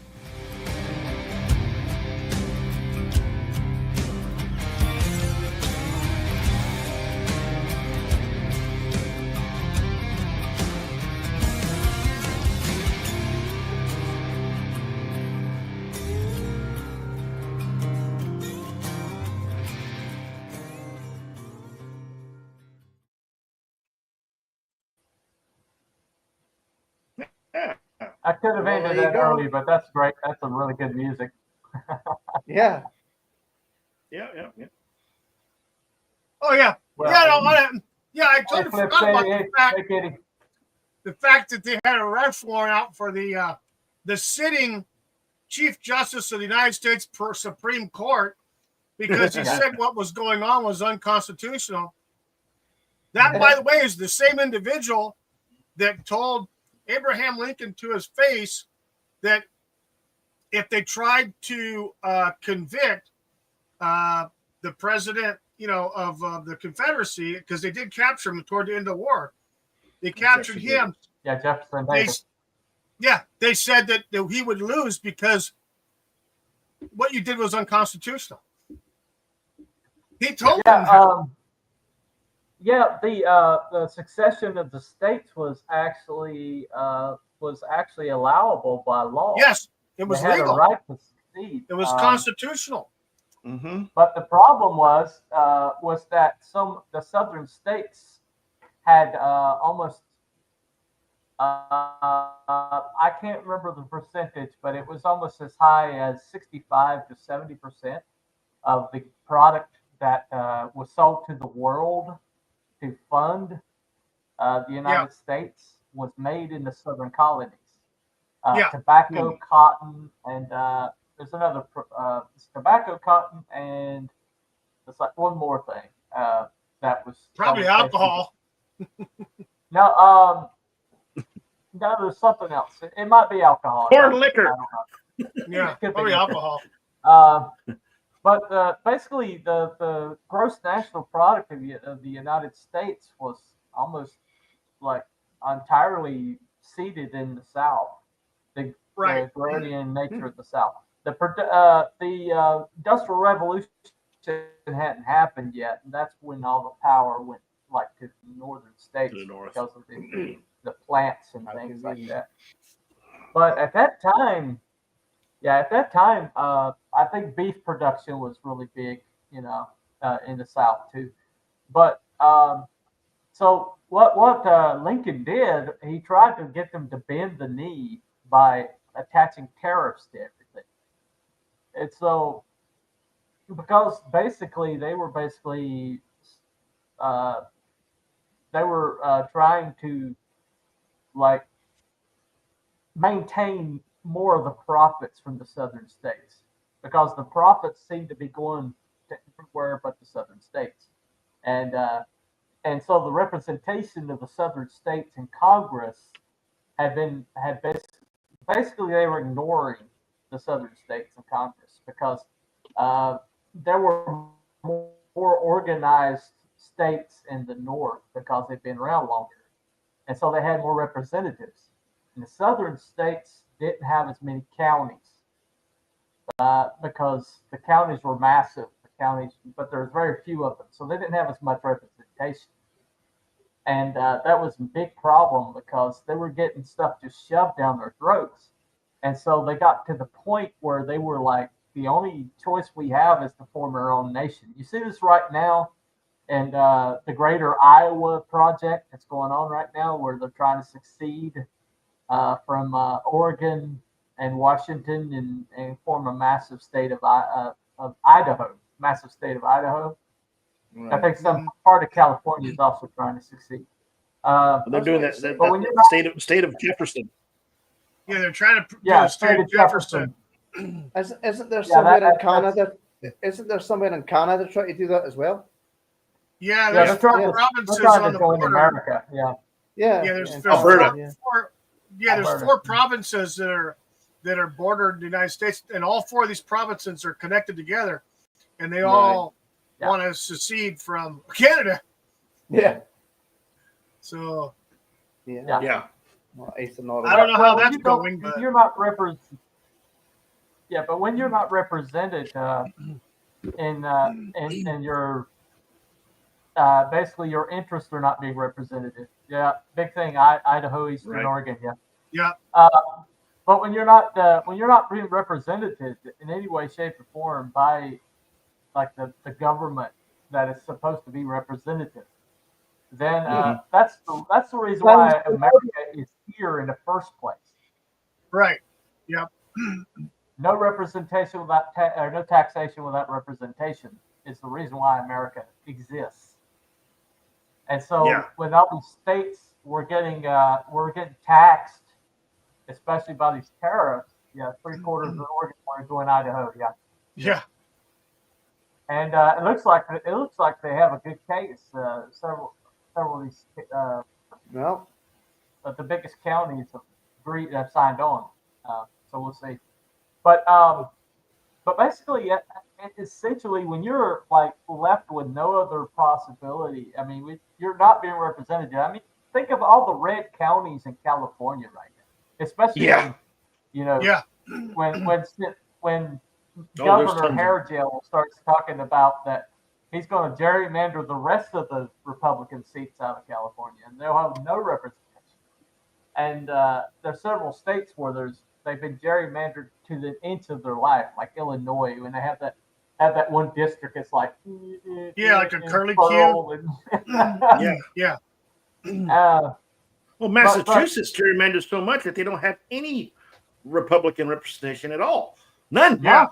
I could have ended that early, but that's great. That's some really good music. Yeah. Yeah. Oh yeah. Well, I totally forgot about the fact that they had a arrest warrant out for the sitting Chief Justice of the United States Supreme Court because he said what was going on was unconstitutional. That, by the way, is the same individual that told Abraham Lincoln to his face that if they tried to convict the president, of the Confederacy, because they did capture him toward the end of the war. They captured him. Yeah, Jefferson They, Davis. they said that he would lose because what you did was unconstitutional. He told them that. The succession of the states was actually allowable by law. Yes, it was they had legal. a right to succeed. It was constitutional. Mm-hmm. But the problem was that the southern states had almost I can't remember the percentage, but it was almost as high as 65 to 70% of the product that was sold to the world to fund the United States was made in the southern colonies. Tobacco, cotton, and there's another it's tobacco, cotton, and it's like one more thing that was probably alcohol. No, there's something else. It might be alcohol. Corn liquor. I don't know. Yeah, probably alcohol. But basically, the gross national product of the United States was almost like entirely seated in the South. The agrarian nature of the South. The Industrial Revolution hadn't happened yet, and that's when all the power went to the northern states because of the plants and things like that. But at that time, I think beef production was really big, in the South too. But so what Lincoln did, he tried to get them to bend the knee by attaching tariffs to everything. And so, because basically they were trying to maintain more of the profits from the southern states, because the profits seemed to be going to everywhere but the southern states, and so the representation of the southern states in Congress had basically they were ignoring the southern states in Congress because there were more organized states in the north because they've been around longer, and so they had more representatives. And the southern states didn't have as many counties because the counties were massive. But there was very few of them, so they didn't have as much representation. And that was a big problem because they were getting stuff just shoved down their throats. And so they got to the point where they were like, the only choice we have is to form our own nation. You see this right now in the Greater Iowa project that's going on right now, where they're trying to succeed from Oregon and Washington and form a massive state of Idaho. Massive state of Idaho. Right. I think some part of California is also trying to succeed. They're doing that state of Jefferson. Yeah, they're trying to do the state of Jefferson. Isn't there somewhere in Canada? Isn't there somewhere in Canada trying to do that as well? Yeah, there's four provinces on the border. America. Yeah, there's Alberta. There's four provinces that are bordered the United States, and all four of these provinces are connected together, and they all want to secede from Canada. Yeah. So. Yeah. Well, I don't know how that's going, but you're not represented. Yeah, but when you're not represented in your basically your interests are not being represented. Yeah, big thing. Idaho, Eastern Oregon. Yeah. But when you're not being represented in any way, shape, or form by the government that is supposed to be representative, then that's the reason why America is here in the first place. Right. Yep. No representation without or no taxation without representation is the reason why America exists. And so without these states, we're getting taxed, especially by these tariffs. Yeah, 3/4 of Oregon want to go in Idaho. Yeah. And it looks like they have a good case. Several of these but the biggest counties have signed on. So we'll see. But basically, essentially, when you're like left with no other possibility, I mean, you're not being represented. I mean, think of all the red counties in California right now, especially when, you know, Yeah. when there's Governor tons of- Hairgel starts talking about that he's going to gerrymander the rest of the Republican seats out of California, and they'll have no representation. And there's several states where they've been gerrymandered to the inch of their life, like Illinois, when they have that one district. It's like like a curly Q. Yeah. Well, Massachusetts gerrymandered so much that they don't have any Republican representation at all. None. Yeah.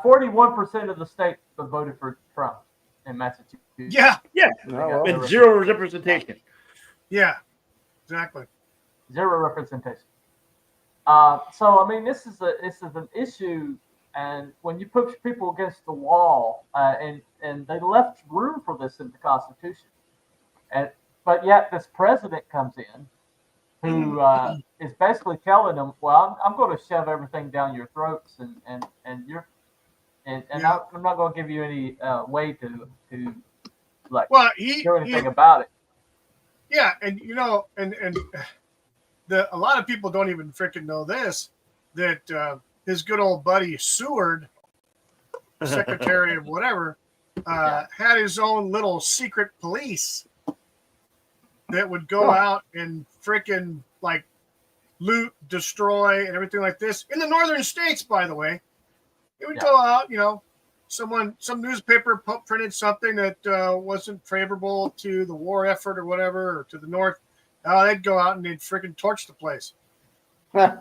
41% of the state voted for Trump in Massachusetts. Yeah. And zero representation. Yeah. Exactly. Zero representation. So I mean, this is an issue, and when you push people against the wall, and they left room for this in the Constitution, but yet this president comes in, who is basically telling them, "Well, I'm going to shove everything down your throats, and you're, and Yeah. I'm not going to give you any way to like do anything about it." Yeah, and you know, and a lot of people don't even freaking know this, that his good old buddy Seward, Secretary of whatever, had his own little secret police that would go out and freaking like loot, destroy, and everything like this in the northern states. By the way, it would go out, you know. Some newspaper printed something that wasn't favorable to the war effort or whatever, or to the North. They'd go out and they'd freaking torch the place,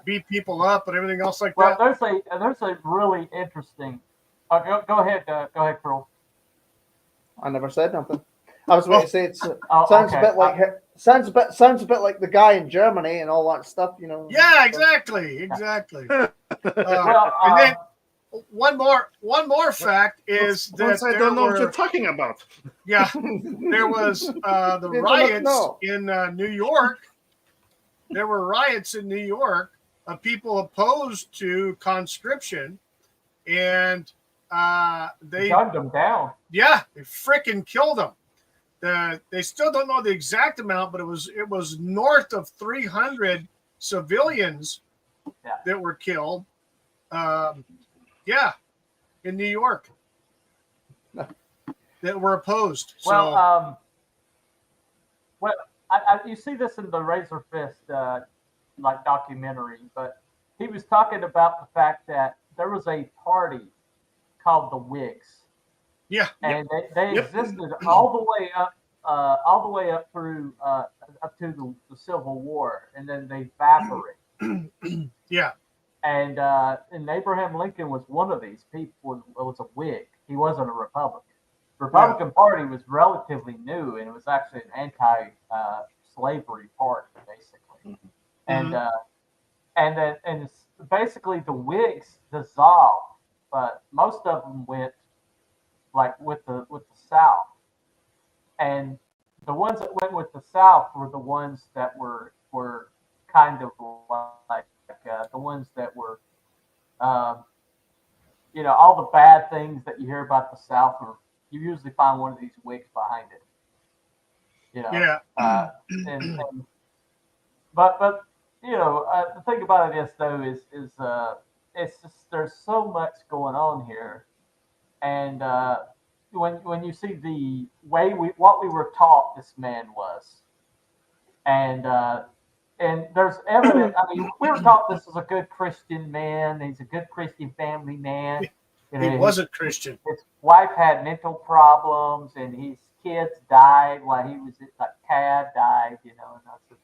beat people up, and everything else like that. There's a really interesting. Go ahead, Pearl. I never said nothing. I was about to say it sounds okay. a bit like sounds a bit like the guy in Germany and all that stuff, you know. Yeah, exactly. And then one more fact is that I don't know what you're talking about. Yeah, there was the riots in New York. There were riots in New York of people opposed to conscription, and they gunned them down. Yeah, they freaking killed them. They still don't know the exact amount, but it was north of 300 civilians that were killed. In New York that were opposed. Well, you see this in the Razor Fist like documentary, but he was talking about the fact that there was a party called the Whigs. Yeah, and they existed all the way up through up to the Civil War, and then they evaporated. Yeah. And Abraham Lincoln was one of these people. Was a Whig. He wasn't a Republican. The Republican Party was relatively new, and it was actually an anti-slavery party, basically. And basically the Whigs dissolved, but most of them went like with the South, and the ones that went with the South were the ones that were kind of like the ones that were, all the bad things that you hear about the South, you usually find one of these Whigs behind it. But the thing about it is though is it's just there's so much going on here, and when you see the way what we were taught this man was, and there's evidence. I mean, we were taught this is a good Christian man. He's a good Christian family man. He wasn't Christian. His wife had mental problems, and his kids died while he was like Tad died. And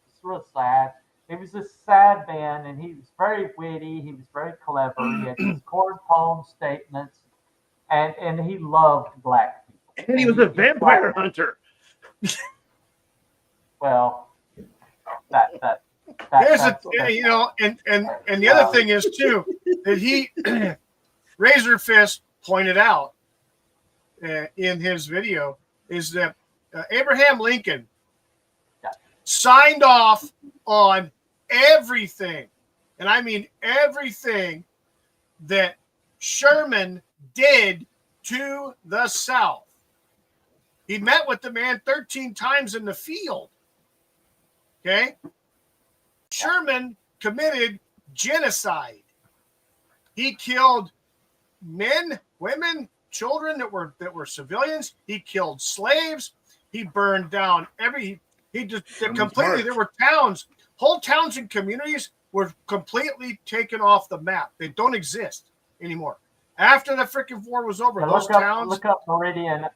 it's real sad. He was a sad man, and he was very witty. He was very clever. He had these corn poem statements, and he loved black people. And he was a vampire hunter. Well, and the other thing is too that he Razor Fist pointed out in his video is that Abraham Lincoln signed off on everything, and I mean everything that Sherman did to the South. He met with the man 13 times in the field. Okay? Sherman committed genocide. He killed men, women, children that were civilians. He killed slaves. He burned down completely. There were whole towns and communities were completely taken off the map. They don't exist anymore. After the freaking war was over, those towns. Look up Meridian.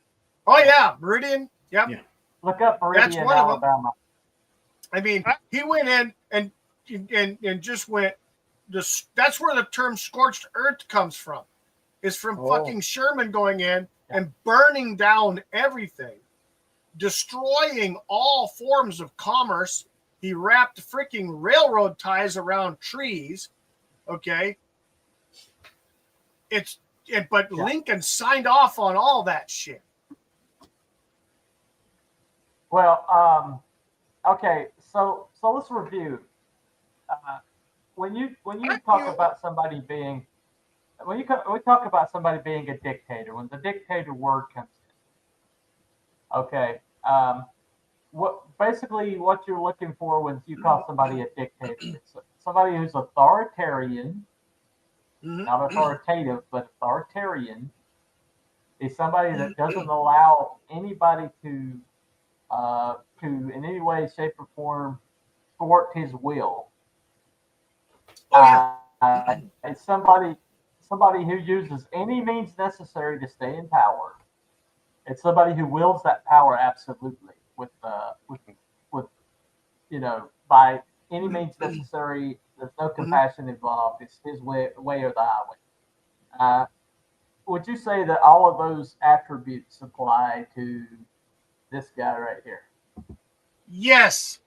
Oh yeah, Meridian. Yep. Yeah. Look up Meridian, That's one of them. Alabama. I mean, he went in and just went. That's where the term "scorched earth" comes from. Is from fucking Sherman going in and burning down everything, destroying all forms of commerce. He wrapped freaking railroad ties around trees. Okay. But Lincoln signed off on all that shit. Well, okay, so let's review. When you talk about somebody being, we talk about somebody being a dictator, when the dictator word comes in, okay, what you're looking for when you call somebody a dictator, it's somebody who's authoritarian, not authoritative, but authoritarian, is somebody that doesn't allow anybody to in any way, shape, or form thwart his will. It's somebody who uses any means necessary to stay in power. It's somebody who wields that power absolutely with by any means necessary. There's no compassion involved. It's his way or the highway. Would you say that all of those attributes apply to this guy right here? Yes.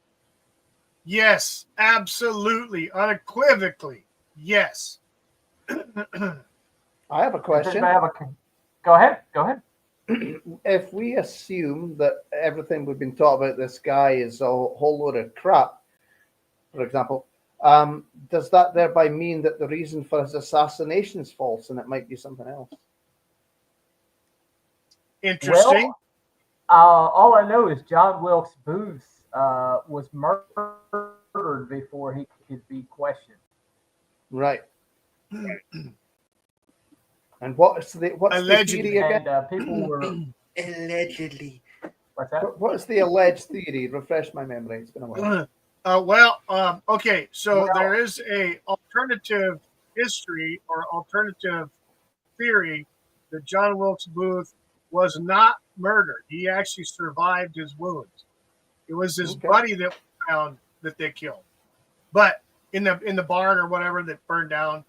Yes, absolutely, unequivocally, yes. I have a question. Go ahead. If we assume that everything we've been taught about this guy is a whole load of crap, for example, does that thereby mean that the reason for his assassination is false and it might be something else? Interesting. Well, all I know is John Wilkes Booth was murdered before he could be questioned. Right. And what's the theory again? And people were Allegedly. What's that? What is the alleged theory? Refresh my memory. It's been a while. Okay. So there is a alternative history or alternative theory that John Wilkes Booth was not murdered. He actually survived his wounds. It was his buddy that found that they killed. But in the barn or whatever that burned down,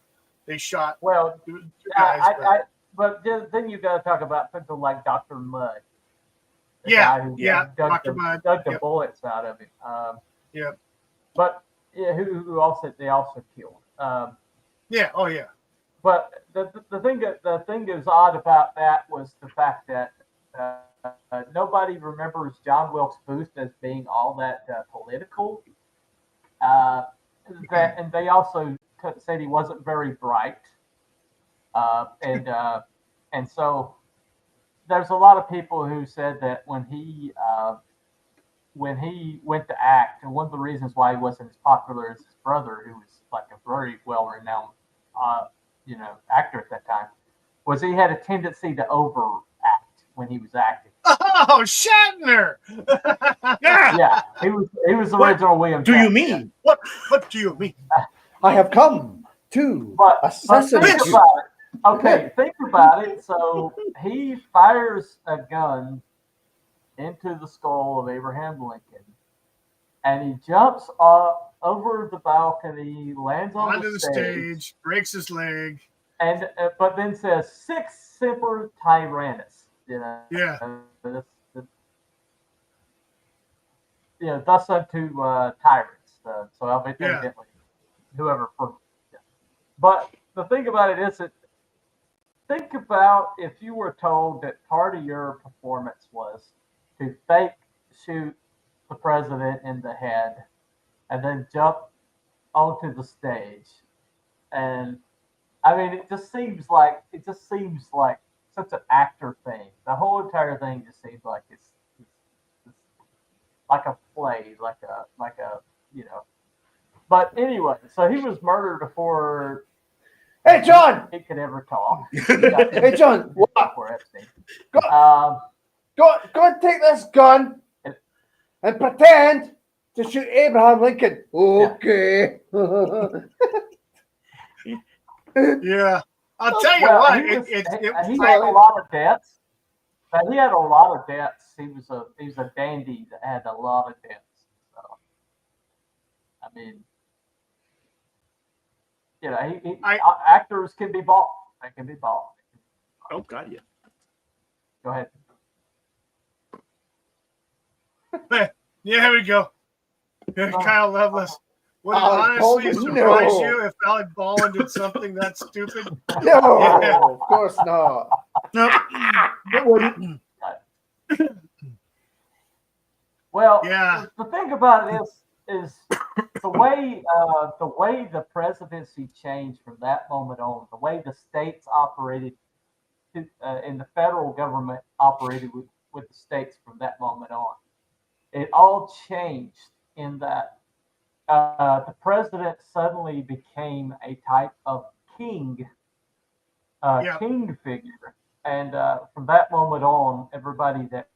they shot. Well, two guys, but then you got to talk about people like Dr. Mudd. Dr. Mudd dug the bullets out of him. But who also they also killed. But the thing that was odd about that was the fact that nobody remembers John Wilkes Booth as being all that political. And they also said he wasn't very bright. And so there's a lot of people who said that when he went to act, and one of the reasons why he wasn't as popular as his brother, who was like a very well-renowned actor at that time, was he had a tendency to overact when he was acting. Oh, Shatner! Yeah, he was the original William. Do Shatner. you mean? What do you mean? I have come to assassinate you. Okay, think about it. So he fires a gun into the skull of Abraham Lincoln, and he jumps over the balcony, lands onto the stage, breaks his leg, and but then says "Sic semper tyrannis." Thus unto tyrants. So evidently, whoever. But the thing about it is that think about if you were told that part of your performance was to fake shoot the president in the head and then jump onto the stage and I mean, it just seems like such an actor thing. The whole entire thing just seems like it's like a play, like a you know. But anyway, so he was murdered before Hey, John! he could ever talk. Hey, John, what? Before Epstein. Go and take this gun and pretend to shoot Abraham Lincoln. Okay. Yeah. I'll tell you Well, what. he had a lot of debts. He had a lot of debts. He was a dandy that had a lot of debts. So, I mean, you know, actors can be bought. They can be bought. Oh God, yeah. Go ahead. Yeah, here we go. Here's Kyle Loveless. Would it Alec honestly Baldwin? surprise No. you if Alec Baldwin did something that stupid? No, Yeah. of course not. No. It wouldn't. Well, Yeah. the thing about it is the way the presidency changed from that moment on, the way the states operated, and the federal government operated with the states from that moment on. It all changed in that the president suddenly became a type of king figure, and from that moment on, everybody that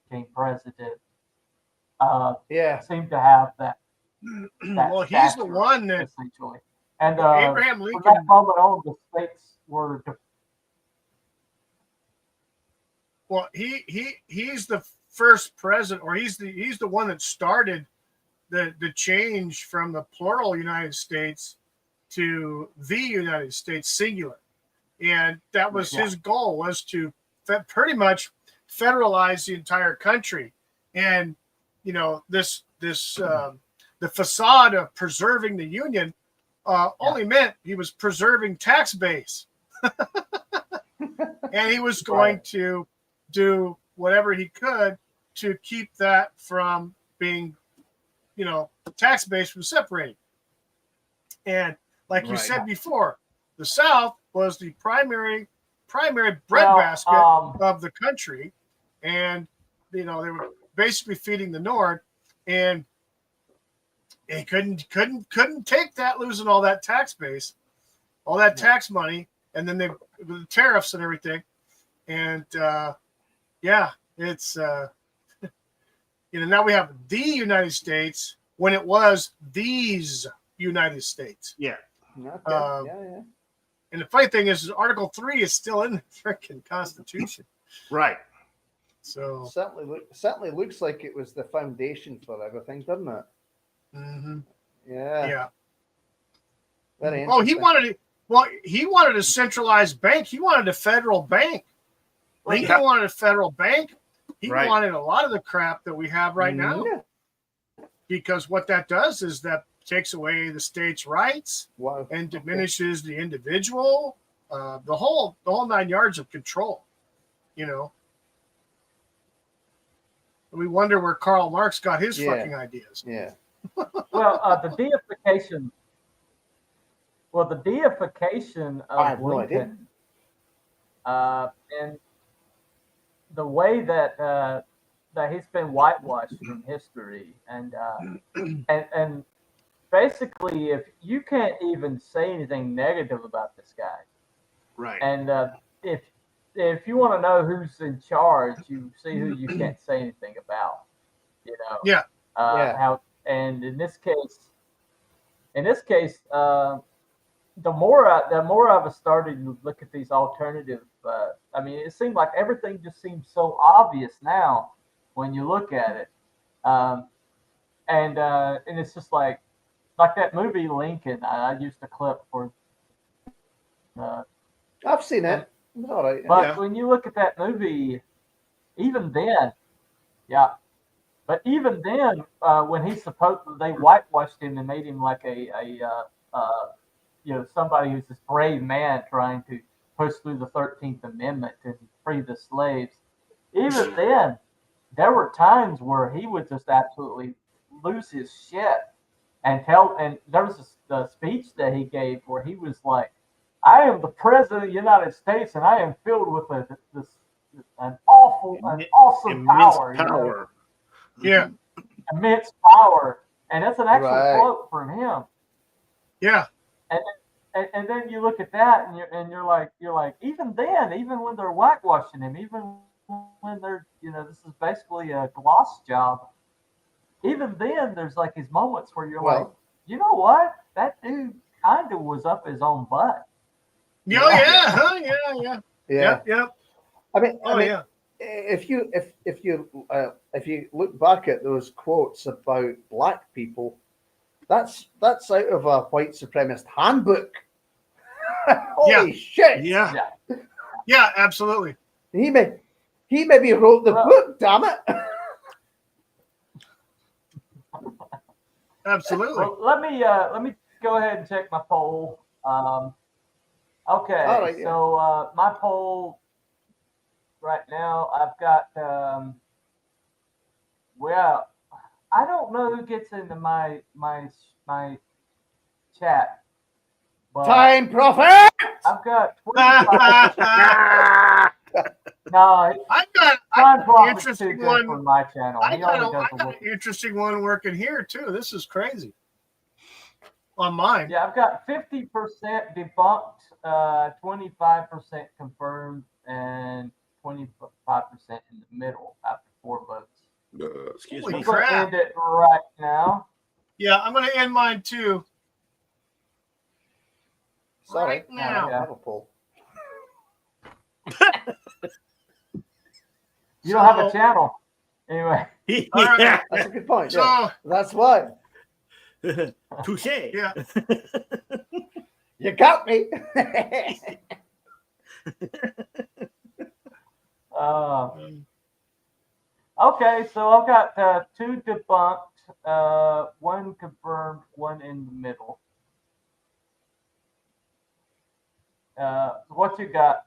became president seemed to have that Well, he's the stature, one that essentially. And Abraham from Lincoln. that moment on, the states were. Well, he's the first president, or he's the one that started the change from the plural United States to the United States singular, and that was his goal, was to pretty much federalize the entire country. And you know, this the facade of preserving the union only meant he was preserving tax base, and he was going to do whatever he could to keep that from being, you know, tax base from separating. And like you said before, the South was the primary breadbasket of the country, and you know, they were basically feeding the North, and they couldn't take that, losing all that tax base, all that tax money, and then the tariffs and everything, and it's you know, now we have the United States when it was these United States. Yeah. Okay. And the funny thing is Article 3 is still in the freaking Constitution. Right. So certainly looks like it was the foundation for everything, doesn't it? Mm-hmm. Yeah. Very Oh, interesting. he wanted a centralized bank. He wanted a federal bank. Lincoln wanted a federal bank. He wanted a lot of the crap that we have right now, because what that does is that takes away the states' rights and diminishes the individual, the whole 9 yards of control. You know, we wonder where Karl Marx got his fucking ideas. Yeah. Well, the deification. Well, the deification of Lincoln, and the way that he's been whitewashed in history, and basically, if you can't even say anything negative about this guy, right? And if you want to know who's in charge, you see who you can't say anything about. You know. How, and in this case, the more I've started to look at these alternative, I mean, it seemed like everything just seems so obvious now when you look at it, and it's just like that movie Lincoln. I used a clip for. I've seen it. It's all right. But when you look at that movie, even then, but even then, when they whitewashed him and made him like a you know, somebody who's this brave man trying to push through the 13th Amendment and free the slaves. Even then, there were times where he would just absolutely lose his shit and there was the speech that he gave where he was like, "I am the president of the United States, and I am filled with an awesome Immense power, power. Yeah. Immense power," and that's an actual Right. quote from him. Yeah. And then you look at that, and you're like, even then, even when they're whitewashing him, even when they're, this is basically a gloss job. Even then, there's like these moments where you're like, Well, you know what? That dude kind of was up his own butt. Yeah. Oh, yeah. Huh? Yeah. Yeah. yeah. Yeah. I mean, Oh, yeah. if you look back at those quotes about black people, that's out of a white supremacist handbook. Holy shit! Yeah. Yeah. Yeah. Absolutely. He maybe wrote the book. Damn it! Absolutely. Well, let me go ahead and check my poll. Okay, All right, yeah. so my poll right now, I've got well, I don't know who gets into my chat, but Time prophet. I've got 25. No, I've got John an Prophet's too interesting good one. for my channel. I He got only does the an Wiki. interesting one working here too. This is crazy. On mine. Yeah, I've got 50% debunked, 25% confirmed, and 25% in the middle after 4 votes. Excuse Holy me. I'm going to crap. end it right now. Yeah, I'm going to end mine too. Sorry, Right now. I don't have a poll. You don't have a channel. Anyway. All right. Yeah. That's a good point. So, Yeah. That's why Touche. yeah. you got me. Okay, so I've got 2 debunked, 1 confirmed, 1 in the middle. What you got?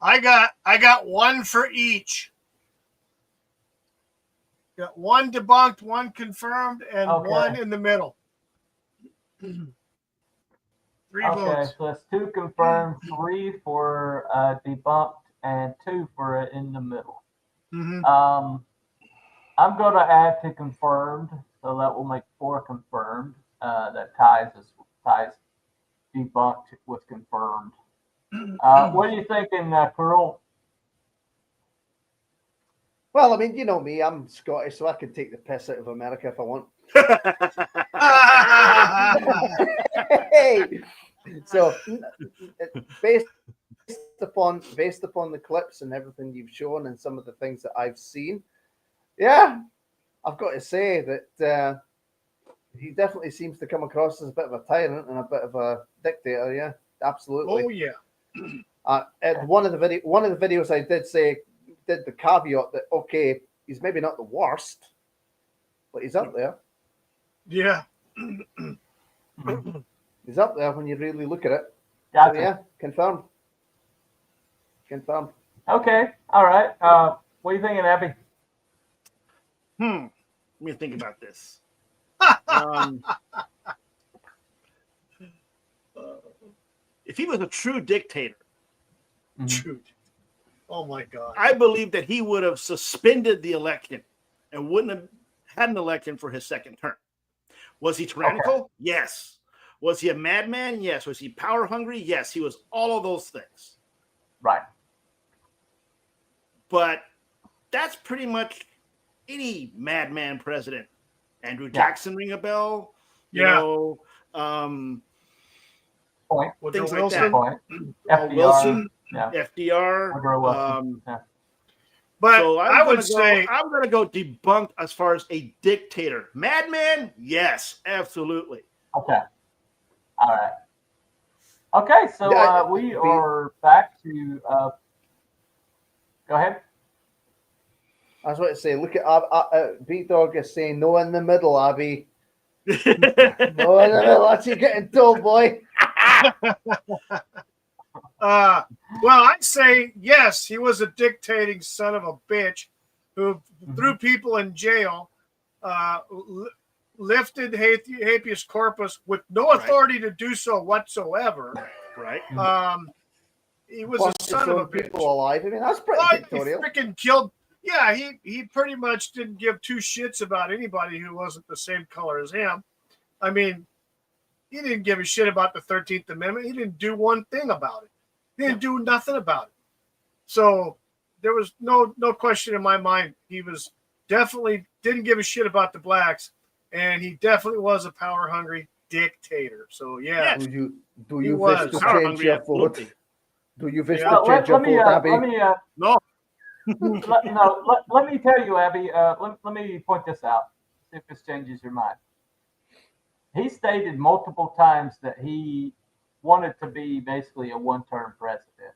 I got one for each. Got 1 debunked, 1 confirmed, and Okay. 1 in the middle. 3 Okay, votes. so that's 2 confirmed, 3 for debunked, and 2 for in the middle. Mm-hmm. I'm going to add to confirmed, so that will make 4 confirmed. That ties debunked with confirmed. What are you thinking, Carol? Well, I mean, you know me. I'm Scottish, so I can take the piss out of America if I want. Hey, so based upon the clips and everything you've shown and some of the things that I've seen, yeah, I've got to say that he definitely seems to come across as a bit of a tyrant and a bit of a dictator. Yeah, absolutely. Oh yeah. At one of the videos I did the caveat that okay, he's maybe not the worst, but he's up there. Yeah. He's up there when you really look at it. Gotcha. So, yeah, confirmed. Confirmed. Okay, all right. What are you thinking, Abby? Let me think about this. If he was a true dictator, Shoot. Oh my God. I believe that he would have suspended the election and wouldn't have had an election for his second term. Was he tyrannical? Okay. Yes. Was he a madman? Yes. Was he power hungry? Yes. He was all of those things. Right. But that's pretty much any madman president. Andrew Jackson, ring a bell? You Yeah. know, Point. Woodrow things like Wilson. that. Point. FDR. Wilson, Yeah. FDR. Woodrow Wilson. Yeah. But So I would say I'm going to go debunked as far as a dictator. Madman? Yes, absolutely. Okay. All right. Okay, so we are back to. Go ahead. I was about to say, look at Beat Dog is saying no in the middle, Abby. No in the middle. That's you getting told, boy. well, I'd say yes, he was a dictating son of a bitch who threw people in jail, lifted habeas corpus with no authority to do so whatsoever. Right. He was Bunch a son of a bitch. people alive. I mean, that's pretty He dictatorial. freaking killed. Yeah, he pretty much didn't give two shits about anybody who wasn't the same color as him. I mean, he didn't give a shit about the 13th Amendment. He didn't do one thing about it. He didn't do nothing about it. So there was no question in my mind. He was definitely didn't give a shit about the blacks, and he definitely was a power-hungry dictator. So yeah. Do you wish to change your vote? Do you wish to let change your me vote, Abby? No. Let me tell you, Abby. Let me point this out. See if this changes your mind. He stated multiple times that he wanted to be basically a one-term president.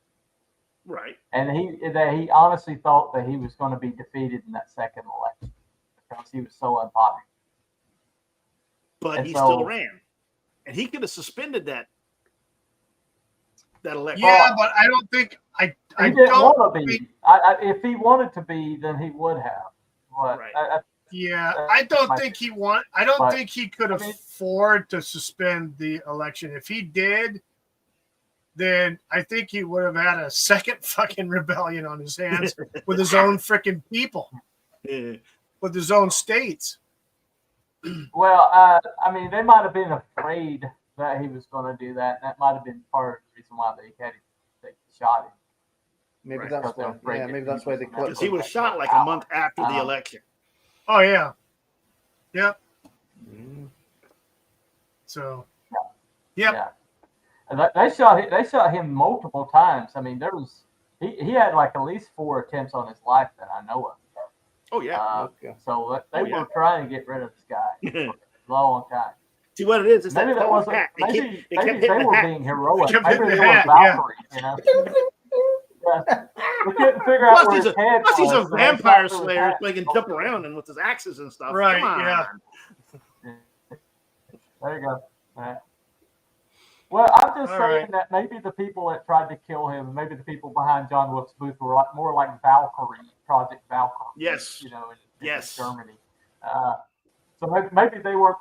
Right. And he honestly thought that he was going to be defeated in that second election because he was so unpopular. But And he so- still ran. And he could have suspended that election. Yeah, but I don't think I He didn't don't want to be. If he wanted to be, then he would have. But Right. I don't think he want. I don't But- think he could I mean- afford to suspend the election. If he did, then I think he would have had a second fucking rebellion on his hands with his own freaking people, Yeah. with his own states. Well, I mean, they might have been afraid that he was going to do that. And that might have been part of the reason why they shot him. Maybe Right. that's Because they why. were afraid Yeah, that maybe he that's why was they gonna clipped Because he him. was shot like a month after the election. Oh yeah, yep. Mm. So, Yeah. yep. And they shot him multiple times. I mean, he had like at least 4 attempts on his life that I know of. Oh, yeah. Okay. So they Oh, yeah. were trying to get rid of this guy for a long time. See what it is? It's Maybe that that wasn't. hat. They Maybe kept hitting they the were hat. being heroic. Kept Maybe hitting they the were hat, yeah. Valkyries, you know. Yeah. We couldn't figure out where his head Plus he's a was, so they vampire shot through his slayer, hat. so he can jump around and with his axes and stuff. Right, Come on. yeah. There you go. All right. Well, I'm just All saying right. that maybe the people that tried to kill him, maybe the people behind John Wilkes Booth were more like Valkyrie, Project Valkyrie. Yes. You know, in Yes. Germany. So maybe they weren't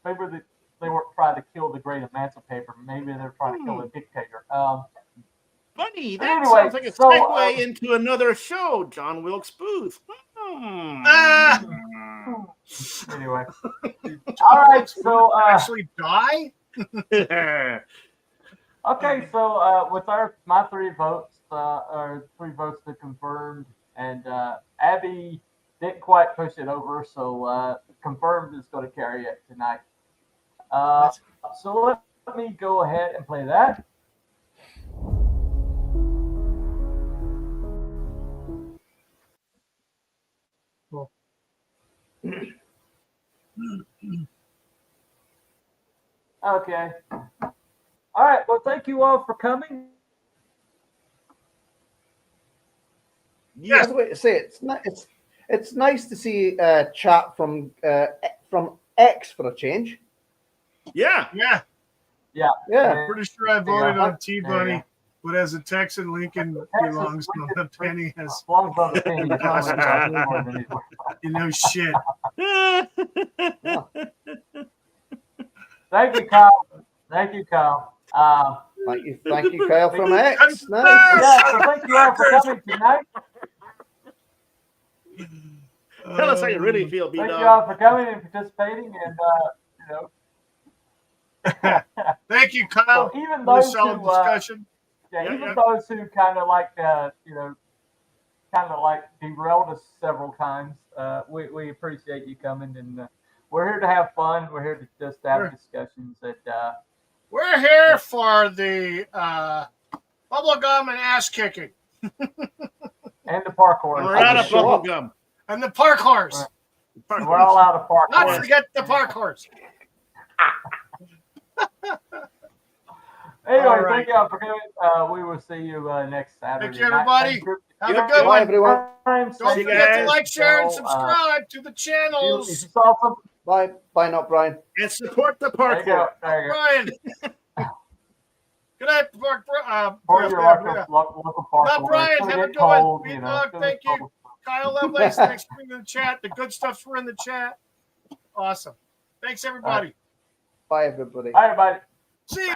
they weren't trying to kill the Great Emancipator. Maybe they're trying to kill a dictator. Funny. That Anyway, sounds like a so, segue into another show, John Wilkes Booth. Anyway. All right. So Actually, die. okay. So with my 3 votes, or 3 votes that confirmed, and Abby didn't quite push it over, so confirmed is going to carry it tonight. So let me go ahead and play that. Okay. All right. Well, thank you all for coming. That's the way to say it. It's nice to see chat from X for a change. Yeah. Yeah. Yeah. Yeah. Pretty sure I voted on T There you Bunny, go. but as a Texan, Lincoln Texas, belongs to the penny. Has As long as I'm paying you, more than anyone. you know shit. Thank you, Kyle. Thank you, Kyle. Thank you, Kyle from X. Nice. Yeah, so thank you all for coming tonight. Tell us how you really feel, Thank B-Dog. you all for coming and participating, and you know. Thank you, Kyle. So even for the those solid who, discussion. even those who kind of like, derailed us several times, we appreciate you coming, and we're here to have fun. We're here to just have discussions. That We're here for the bubblegum and ass kicking. and the parkour. We're out of bubblegum. And the park horse. We're all out of parkour. Not forget the park horse. Anyway, All right. thank you all for coming. We will see you next Saturday. Thank you, everybody. night. Have a good Bye, one. everyone. Don't See you forget to guys. like, share, and So, subscribe to the If channels. you saw something, Bye. Bye now, Brian. And support the there you go. parkour. There you go. Brian. Good night, Or your local parkour. Not Brian. It's gonna Have a get good one. cold, you know, B-Dog, it's gonna thank get you. cold. Kyle Lovelace, thanks for being in the chat. The good stuffs were in the chat. Awesome. Thanks, everybody. Bye, everybody. Bye, everybody. See you.